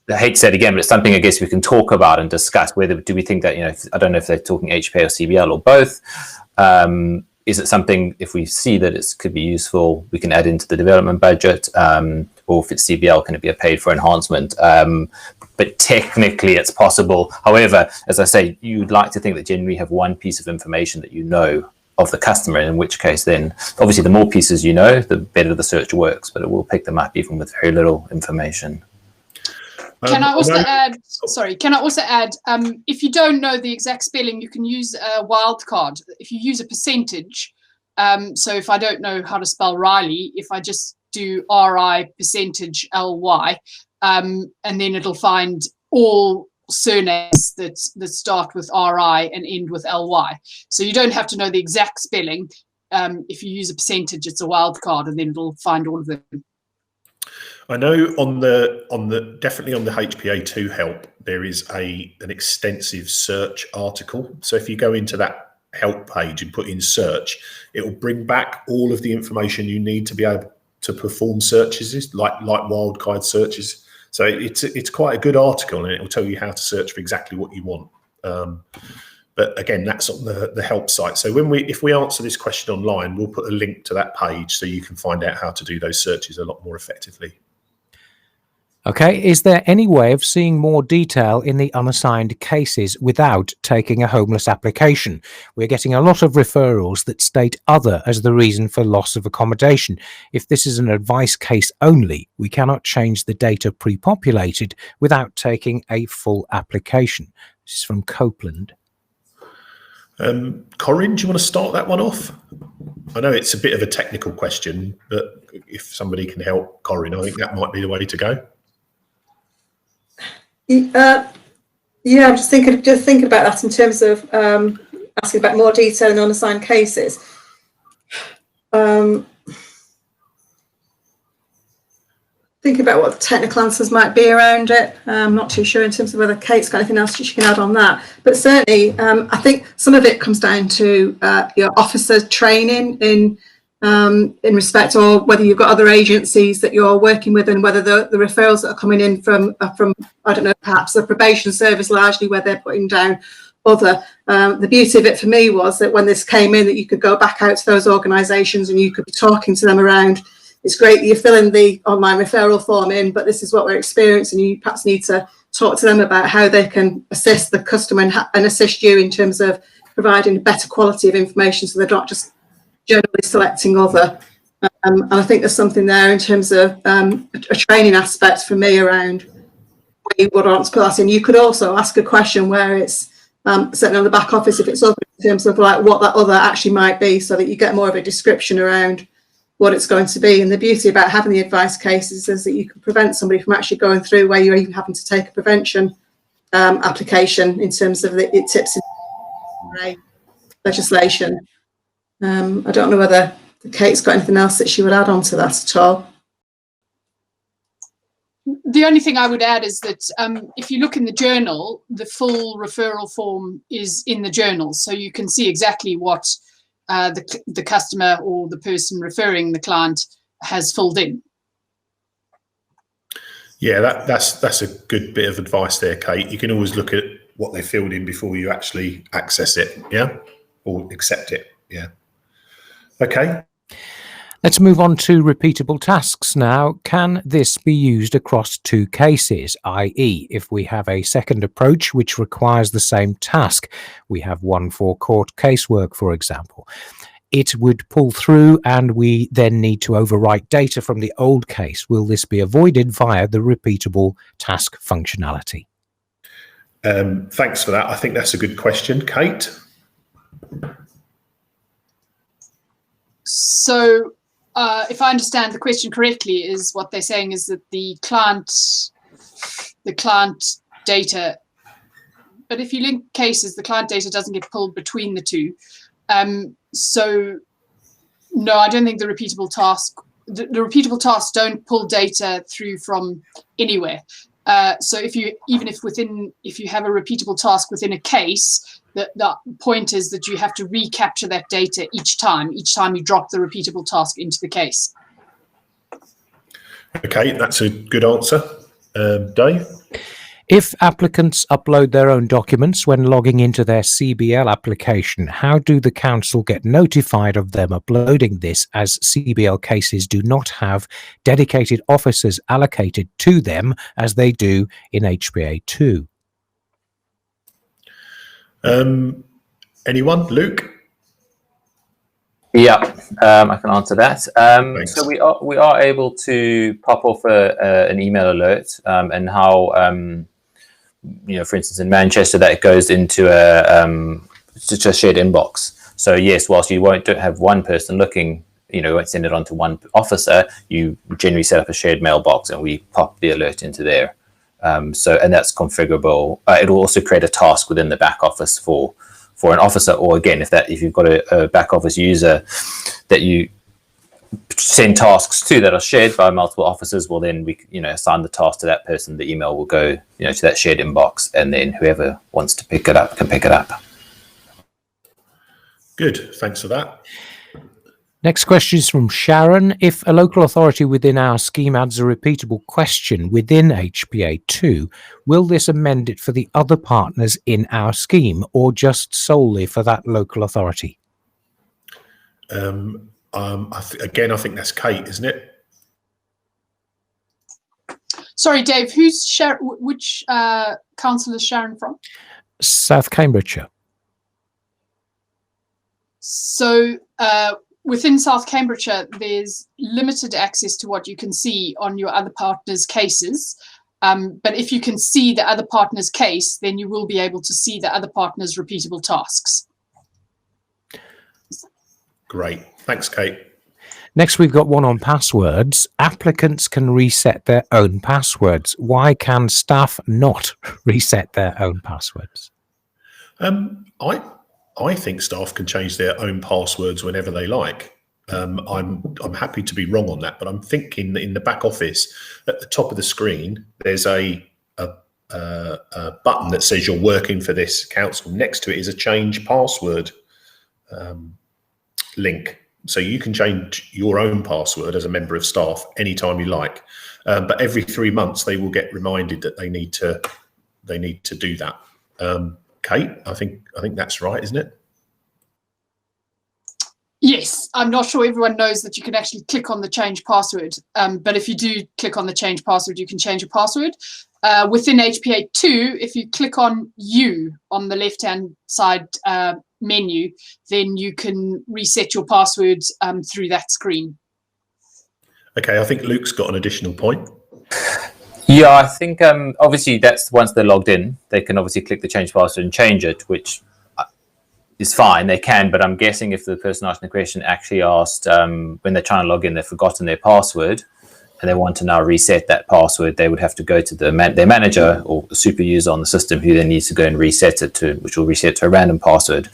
I hate to say it again, but it's something I guess we can talk about and discuss. Whether do we think that I don't know if they're talking HPA or CBL or both. Is it something, if we see that it could be useful, we can add into the development budget, or if it's CBL, can it be a paid for enhancement? But technically it's possible. However, as I say, you'd like to think that generally you have one piece of information that of the customer, in which case then obviously the more pieces the better the search works, but it will pick them up even with very little information. Can I also add, if you don't know the exact spelling, you can use a wildcard. If you use a percentage, so if I don't know how to spell Riley, if I just do RI percentage LY, and then it'll find all surnames that start with RI and end with LY. So you don't have to know the exact spelling. If you use a percentage, it's a wildcard, and then it'll find all of them. I know definitely on the HPA2 help, there is an extensive search article. So if you go into that help page and put in search, it will bring back all of the information you need to be able to perform searches, like wildcard searches. So it's quite a good article, and it will tell you how to search for exactly what you want. But again, that's on the help site. So if we answer this question online, we'll put a link to that page so you can find out how to do those searches a lot more effectively. Okay, is there any way of seeing more detail in the unassigned cases without taking a homeless application? We're getting a lot of referrals that state other as the reason for loss of accommodation. If this is an advice case only, we cannot change the data pre-populated without taking a full application. This is from Copeland. Corinne, do you want to start that one off? I know it's a bit of a technical question, but if somebody can help Corinne, I think that might be the way to go. I'm just thinking about that in terms of asking about more detail in unassigned cases. Thinking about what the technical answers might be around it. I'm not too sure in terms of whether Kate's got anything else she can add on that. But certainly, I think some of it comes down to your officer training in respect, or whether you've got other agencies that you're working with, and whether the referrals that are coming in from I don't know, perhaps the probation service largely, where they're putting down other. The beauty of it for me was that when this came in, that you could go back out to those organisations and you could be talking to them around. It's great that you're filling the online referral form in, but this is what we're experiencing. You perhaps need to talk to them about how they can assist the customer and assist you in terms of providing a better quality of information, so they're not just generally selecting other. And I think there's something there in terms of a training aspect for me around where you would want to put that in. You could also ask a question where it's certainly on the back office, if it's open, in terms of like what that other actually might be, so that you get more of a description around what it's going to be. And the beauty about having the advice cases is that you can prevent somebody from actually going through where you're even having to take a prevention application in terms of it tips in legislation. I don't know whether Kate's got anything else that she would add on to that at all. The only thing I would add is that if you look in the journal, the full referral form is in the journal, so you can see exactly what the customer or the person referring the client has filled in. Yeah, that's a good bit of advice there, Kate. You can always look at what they filled in before you actually access it, yeah, or accept it, yeah. Okay. Let's move on to repeatable tasks now. Can this be used across two cases, i.e. if we have a second approach which requires the same task? We have one for court casework, for example. It would pull through and we then need to overwrite data from the old case. Will this be avoided via the repeatable task functionality? Thanks for that. I think that's a good question. Kate? So if I understand the question correctly, is what they're saying is that the client data but if you link cases, the client data doesn't get pulled between the two. So no, I don't think the repeatable tasks don't pull data through from anywhere. So if you have a repeatable task within a case, the point is that you have to recapture that data each time you drop the repeatable task into the case. Okay, that's a good answer. Dave? If applicants upload their own documents when logging into their CBL application, how do the council get notified of them uploading this, as CBL cases do not have dedicated officers allocated to them as they do in HPA2? Anyone? Luke? Yeah, I can answer that. Thanks. So we are able to pop off an email alert, and how for instance, in Manchester, that goes into just a shared inbox. So yes, whilst you don't have one person looking, won't send it on to one officer, you generally set up a shared mailbox and we pop the alert into there. And that's configurable. It'll also create a task within the back office for an officer, or again, if you've got a back office user that you send tasks to that are shared by multiple officers, well then we assign the task to that person. The email will go to that shared inbox, and then whoever wants to pick it up can pick it up. Good, thanks for that. Next question is from Sharon. If a local authority within our scheme adds a repeatable question within HPA2, will this amend it for the other partners in our scheme, or just solely for that local authority? I think that's Kate, isn't it? Sorry, Dave, which council is Sharon from? South Cambridgeshire. So within South Cambridgeshire, there's limited access to what you can see on your other partner's cases. But if you can see the other partner's case, then you will be able to see the other partner's repeatable tasks. Great. Thanks, Kate. Next, we've got one on passwords. Applicants can reset their own passwords. Why can staff not reset their own passwords? I think staff can change their own passwords whenever they like. I'm happy to be wrong on that, but I'm thinking that in the back office, at the top of the screen, there's a button that says you're working for this council. Next to it is a change password link. So you can change your own password as a member of staff anytime you like. But every 3 months they will get reminded that they need to do that. Kate, I think that's right, isn't it? Yes, I'm not sure everyone knows that you can actually click on the change password. But if you do click on the change password, you can change your password. Within HPA2, if you click on U on the left-hand side menu, then you can reset your passwords through that screen. Okay, I think Luke's got an additional point. Yeah, I think obviously that's once they're logged in, they can obviously click the change password and change it, which is fine, they can, but I'm guessing if the person asking the question actually asked when they're trying to log in, they've forgotten their password and they want to now reset that password, they would have to go to their manager or the super user on the system, who then needs to go and reset it to, which will reset to a random password.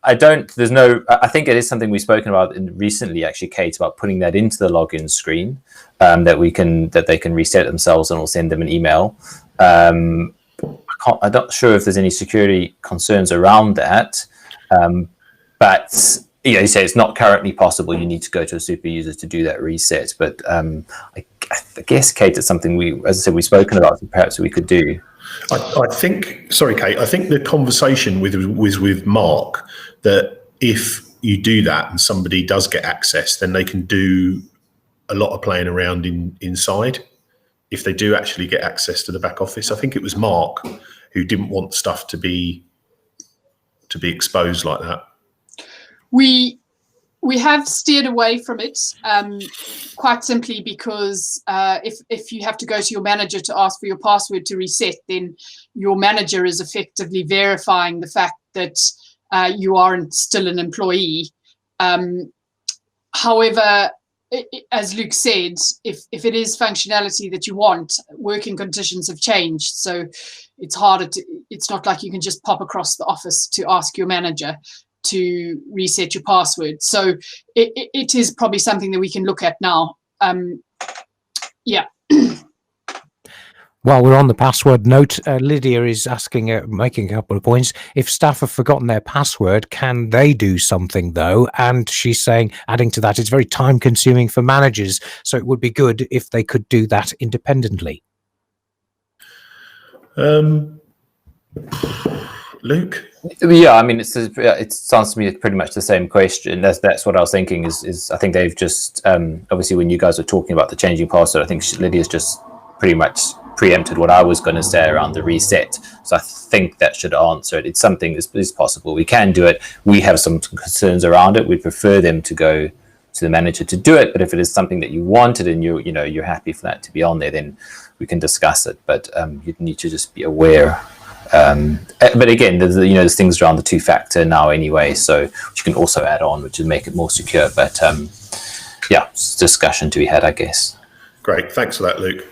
I think it is something we've spoken about recently, actually, Kate, about putting that into the login screen, that they can reset themselves, and we'll send them an email. I'm not sure if there's any security concerns around that, but you say it's not currently possible. You need to go to a super user to do that reset. But I guess, Kate, it's something as I said, we've spoken about, so perhaps we could do. I think, sorry, Kate, I think the conversation was with Mark, that if you do that and somebody does get access, then they can do a lot of playing around inside. If they do actually get access to the back office, I think it was Mark who didn't want stuff to be exposed like that. We have steered away from it, quite simply because if you have to go to your manager to ask for your password to reset, then your manager is effectively verifying the fact that you aren't still an employee. However, as Luke said, if it is functionality that you want, working conditions have changed. So it's harder to, it's not like you can just pop across the office to ask your manager to reset your password. So it is probably something that we can look at now. Yeah. While we're on the password note, Lydia is asking, making a couple of points. If staff have forgotten their password, can they do something though? And she's saying, adding to that, it's very time consuming for managers. So it would be good if they could do that independently. Luke? Yeah, I mean, it sounds to me pretty much the same question. That's what I was thinking. Is I think they've just obviously when you guys were talking about the changing password, I think Lydia's just pretty much preempted what I was going to say around the reset. So I think that should answer it. It's something that is possible. We can do it. We have some concerns around it. We prefer them to go to the manager to do it. But if it is something that you wanted and you're happy for that to be on there, then we can discuss it. But you need to just be aware. But again, there's things around the two-factor now anyway, so which you can also add on, which would make it more secure. But yeah, it's a discussion to be had, I guess. Great, thanks for that, Luke.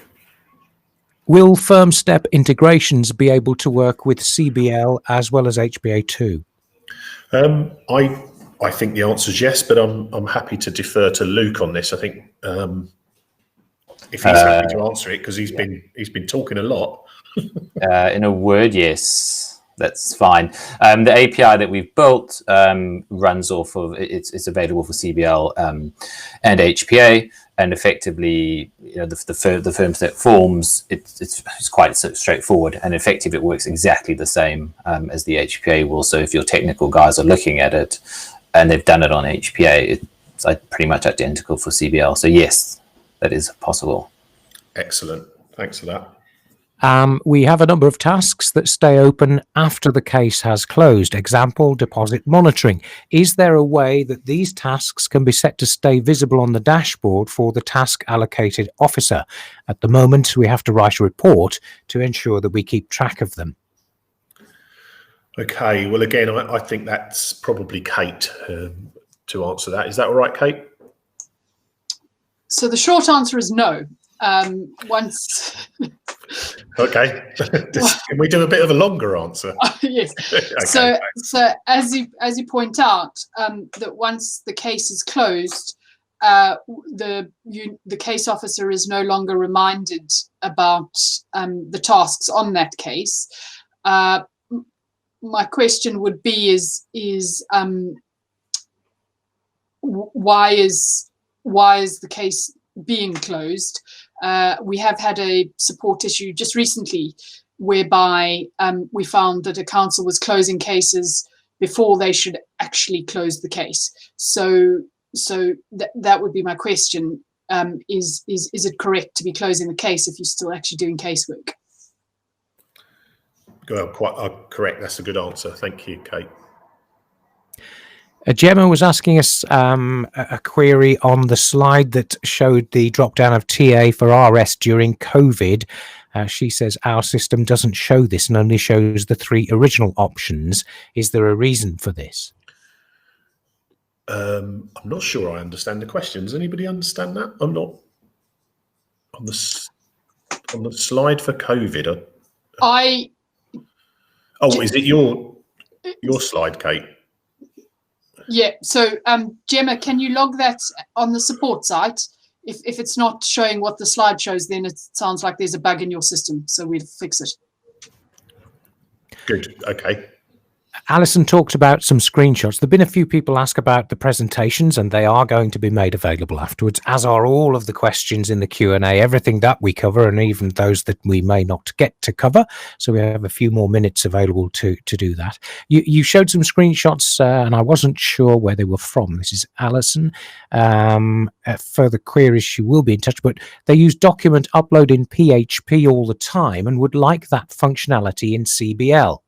Will FirmStep integrations be able to work with CBL as well as HBA2? I think the answer is yes, but I'm happy to defer to Luke on this. I think if he's happy to answer it, because he's been talking a lot. In a word, yes, that's fine. The API that we've built runs off of it's available for CBL and HPA, and effectively, the FirmStep forms it's quite straightforward, and effectively it works exactly the same as the HPA will. So if your technical guys are looking at it and they've done it on HPA, it's pretty much identical for CBL. So yes, that is possible. Excellent, thanks for that. We have a number of tasks that stay open after the case has closed. Example, deposit monitoring. Is there a way that these tasks can be set to stay visible on the dashboard for the task allocated officer? At the moment, we have to write a report to ensure that we keep track of them. Okay, well, again, I think that's probably Kate to answer that. Is that all right, Kate? So the short answer is no. Once... Okay. Can we do a bit of a longer answer? Yes. Okay, so as you point out, that once the case is closed, the case officer is no longer reminded about the tasks on that case. My question would be is why is the case being closed? We have had a support issue just recently whereby we found that a council was closing cases before they should actually close the case. So that would be my question. Is it correct to be closing the case if you're still actually doing casework? Well, correct. That's a good answer. Thank you, Kate. Gemma was asking us a query on the slide that showed the drop down of TA for RS during COVID. She says our system doesn't show this and only shows the 3 original options. Is there a reason for this? I'm not sure I understand the question. Does anybody understand that? I'm not on the slide for COVID. Is it your slide, Kate? Yeah, so Gemma, can you log that on the support site? If it's not showing what the slide shows, then it sounds like there's a bug in your system, so we'll fix it. Good, okay. Alison talked about some screenshots. There have been a few people ask about the presentations, and they are going to be made available afterwards, as are all of the questions in the Q&A, everything that we cover, and even those that we may not get to cover. So we have a few more minutes available to do that. You showed some screenshots, and I wasn't sure where they were from. This is Alison. Further queries, she will be in touch, but they use document upload in PHP all the time and would like that functionality in CBL.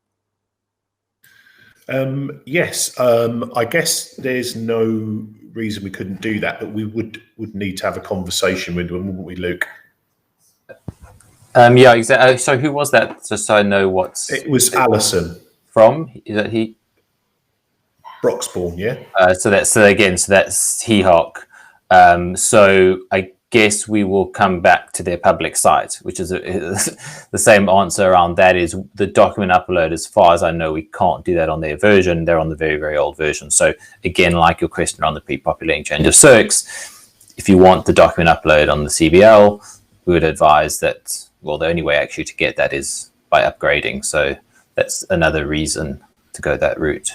Yes, I guess there's no reason we couldn't do that, but we would need to have a conversation with them, wouldn't we, Luke? Yeah, exactly. So who was that? Just so I know what's... It was Alison. From? Is that he? Broxbourne, yeah. So that's Hehawk. So I guess we will come back to their public site, which is the same answer around that is the document upload. As far as I know, we can't do that on their version. They're on the very, very old version. So again, like your question around the pre-populating change of circs, if you want the document upload on the CBL, we would advise that, well, the only way actually to get that is by upgrading. So that's another reason to go that route.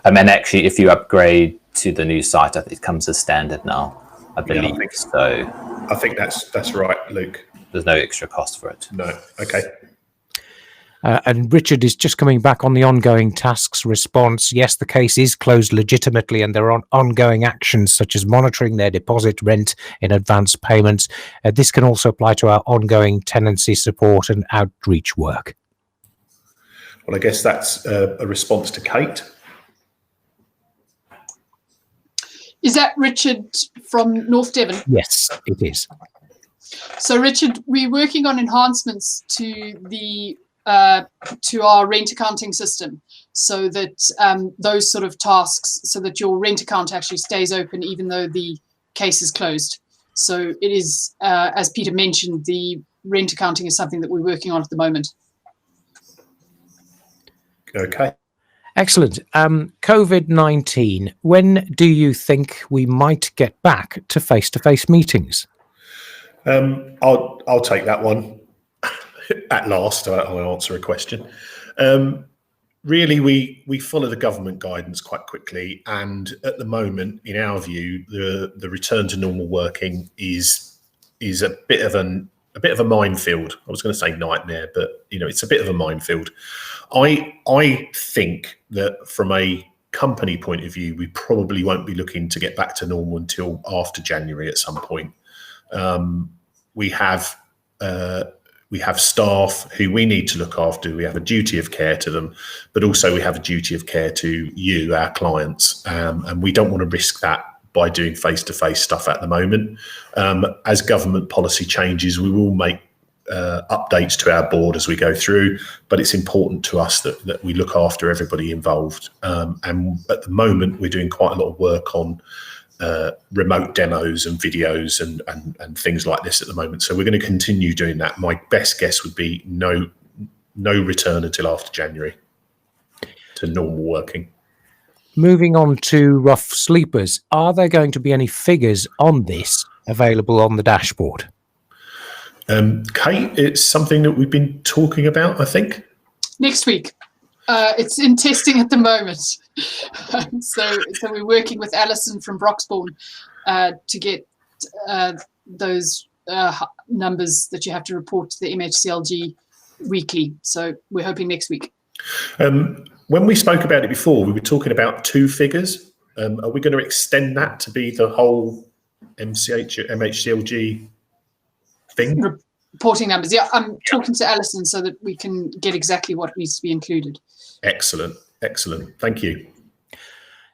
And actually, if you upgrade to the new site, it comes as standard now, I believe. I think that's right, Luke. There's no extra cost for it. No. Okay. And Richard is just coming back on the ongoing tasks response. Yes, the case is closed legitimately, and there are ongoing actions such as monitoring their deposit, rent in advance payments. This can also apply to our ongoing tenancy support and outreach work. Well, I guess that's a response to Kate. Is that Richard from North Devon? Yes, it is. So, Richard, we're working on enhancements to to our rent accounting system, so that those sort of tasks, so that your rent account actually stays open even though the case is closed. So it is, as Peter mentioned, the rent accounting is something that we're working on at the moment. Okay. Excellent. COVID-19, when do you think we might get back to face-to-face meetings? I'll take that one. At last, I'll answer a question. Really, we follow the government guidance quite quickly, and at the moment, in our view, the return to normal working is a bit of a minefield. I was going to say nightmare, but it's a bit of a minefield. I think that from a company point of view, we probably won't be looking to get back to normal until after January at some point. We have staff who we need to look after. We have a duty of care to them, but also we have a duty of care to you, our clients, and we don't want to risk that by doing face-to-face stuff at the moment. As government policy changes, we will make updates to our board as we go through, but it's important to us that we look after everybody involved. And at the moment, we're doing quite a lot of work on remote demos and videos and things like this at the moment. So we're going to continue doing that. My best guess would be no return until after January to normal working. Moving on to rough sleepers, are there going to be any figures on this available on the dashboard? Kate, it's something that we've been talking about, I think. Next week. It's in testing at the moment. So we're working with Alison from Broxbourne to get those numbers that you have to report to the MHCLG weekly. So we're hoping next week. When we spoke about it before, we were talking about 2 figures. Are we going to extend that to be the whole MHCLG thing? Reporting numbers. Yeah, I'm talking to Alison so that we can get exactly what needs to be included. Excellent. Thank you.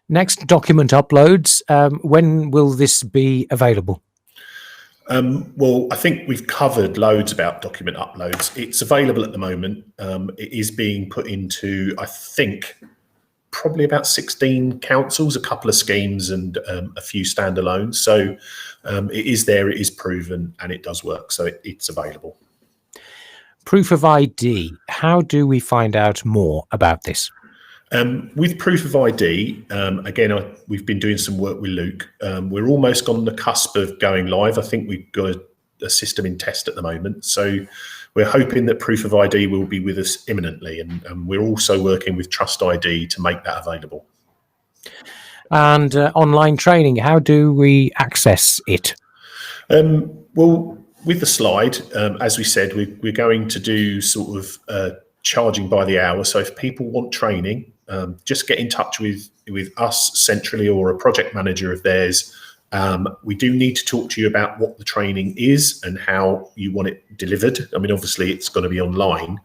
Next, document uploads. When will this be available? Well, I think we've covered loads about document uploads. It's available at the moment. It is being put into, I think, probably about 16 councils, a couple of schemes and a few standalones. So it is there, it is proven, and it does work. So it's available. Proof of ID. How do we find out more about this? With proof of ID, again, we've been doing some work with Luke. We're almost on the cusp of going live. I think we've got a system in test at the moment. So we're hoping that proof of ID will be with us imminently. And we're also working with Trust ID to make that available. And online training, how do we access it? Well, with the slide, as we said, we're going to do sort of charging by the hour. So if people want training, just get in touch with us centrally or a project manager of theirs. We do need to talk to you about what the training is and how you want it delivered. I mean, obviously it's going to be online,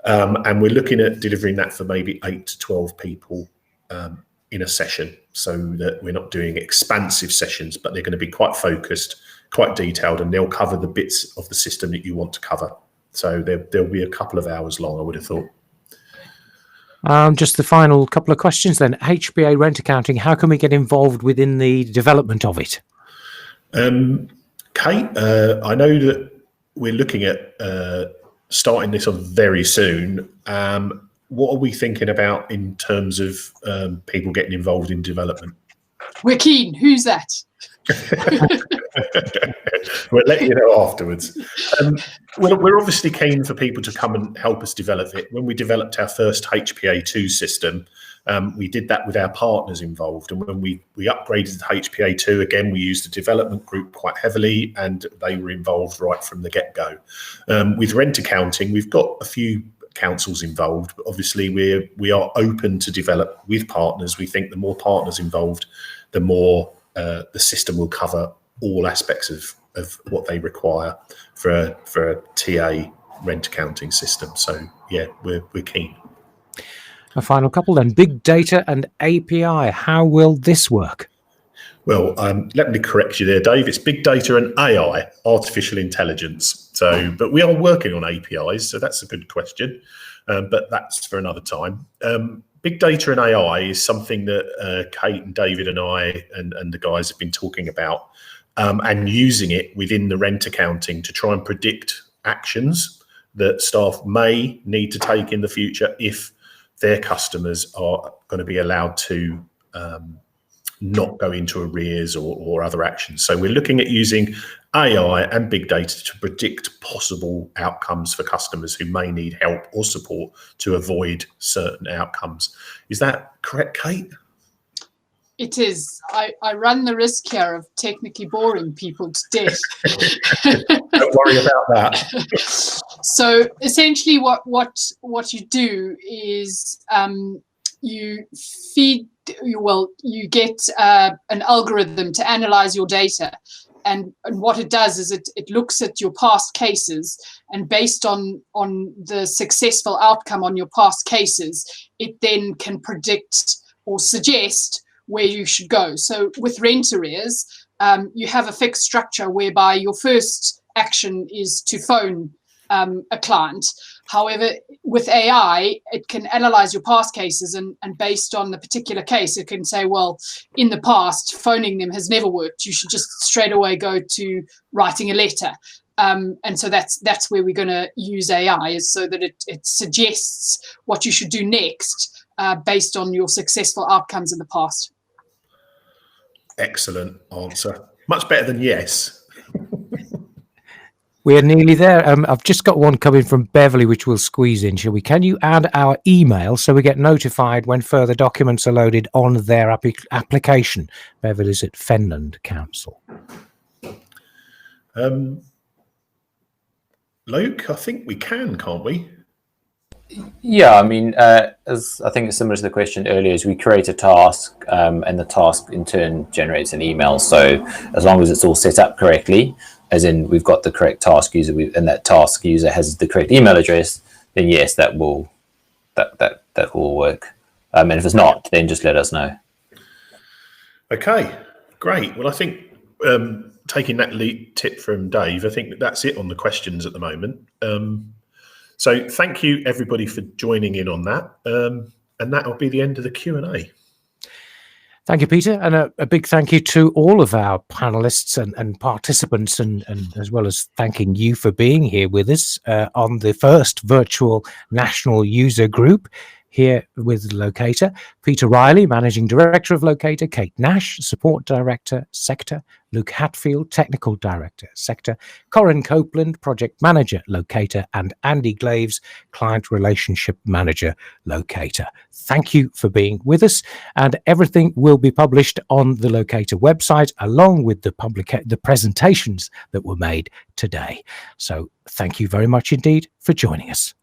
and we're looking at delivering that for maybe 8 to 12 people in a session, so that we're not doing expansive sessions, but they're going to be quite focused, quite detailed, and they'll cover the bits of the system that you want to cover. So there'll be a couple of hours long, I would have thought. Just the final couple of questions then. HBA rent accounting, how can we get involved within the development of it? Kate, I know that we're looking at starting this on very soon. What are we thinking about in terms of people getting involved in development? We're keen. Who's that? We'll let you know afterwards. We're obviously keen for people to come and help us develop it. When we developed our first HPA2 system, we did that with our partners involved. And when we upgraded to HPA2, again, we used the development group quite heavily, and they were involved right from the get-go. With rent accounting, we've got a few councils involved, but obviously we are open to develop with partners. We think the more partners involved, the more the system will cover all aspects of what they require for a TA rent accounting system. So yeah, we're keen. A final couple then: big data and API. How will this work? Well, let me correct you there, Dave. It's big data and AI, artificial intelligence. So, but we are working on APIs, so that's a good question. But that's for another time. Big data and AI is something that Kate and David and I and the guys have been talking about, and using it within the rent accounting to try and predict actions that staff may need to take in the future if their customers are going to be allowed to not go into arrears or other actions. So we're looking at using AI and big data to predict possible outcomes for customers who may need help or support to avoid certain outcomes. Is that correct, Kate? It is. I run the risk here of technically boring people to death. Don't worry about that. So essentially what you do is you get an algorithm to analyze your data. And what it does is it looks at your past cases, and based on the successful outcome on your past cases, it then can predict or suggest where you should go. So with rent arrears, you have a fixed structure whereby your first action is to phone a client. However, with AI, it can analyze your past cases, and based on the particular case, it can say, well, in the past, phoning them has never worked. You should just straight away go to writing a letter. And so that's where we're going to use AI, is so that it suggests what you should do next based on your successful outcomes in the past. Excellent answer. Much better than yes. We're nearly there. I've just got one coming from Beverly, which we'll squeeze in, shall we? Can you add our email so we get notified when further documents are loaded on their application? Beverly's at Fenland Council. Luke, I think we can, can't we? Yeah, I mean, as I think it's similar to the question earlier, is we create a task, and the task in turn generates an email. So as long as it's all set up correctly, as in we've got the correct task user, and that task user has the correct email address, then yes, that will work. And if it's not, then just let us know. Okay, great. Well, I think taking that lead tip from Dave, I think that's it on the questions at the moment. So thank you everybody for joining in on that, and that will be the end of the Q&A. Thank you, Peter, and a big thank you to all of our panelists and participants, and as well as thanking you for being here with us on the first virtual national user group here with Locata. Peter Riley, Managing Director of Locata, Kate Nash, Support Director, Sector, Luke Hatfield, Technical Director, Sector, Corinne Copeland, Project Manager, Locata, and Andy Glaves, Client Relationship Manager, Locata. Thank you for being with us, and everything will be published on the Locata website along with the presentations that were made today. So thank you very much indeed for joining us.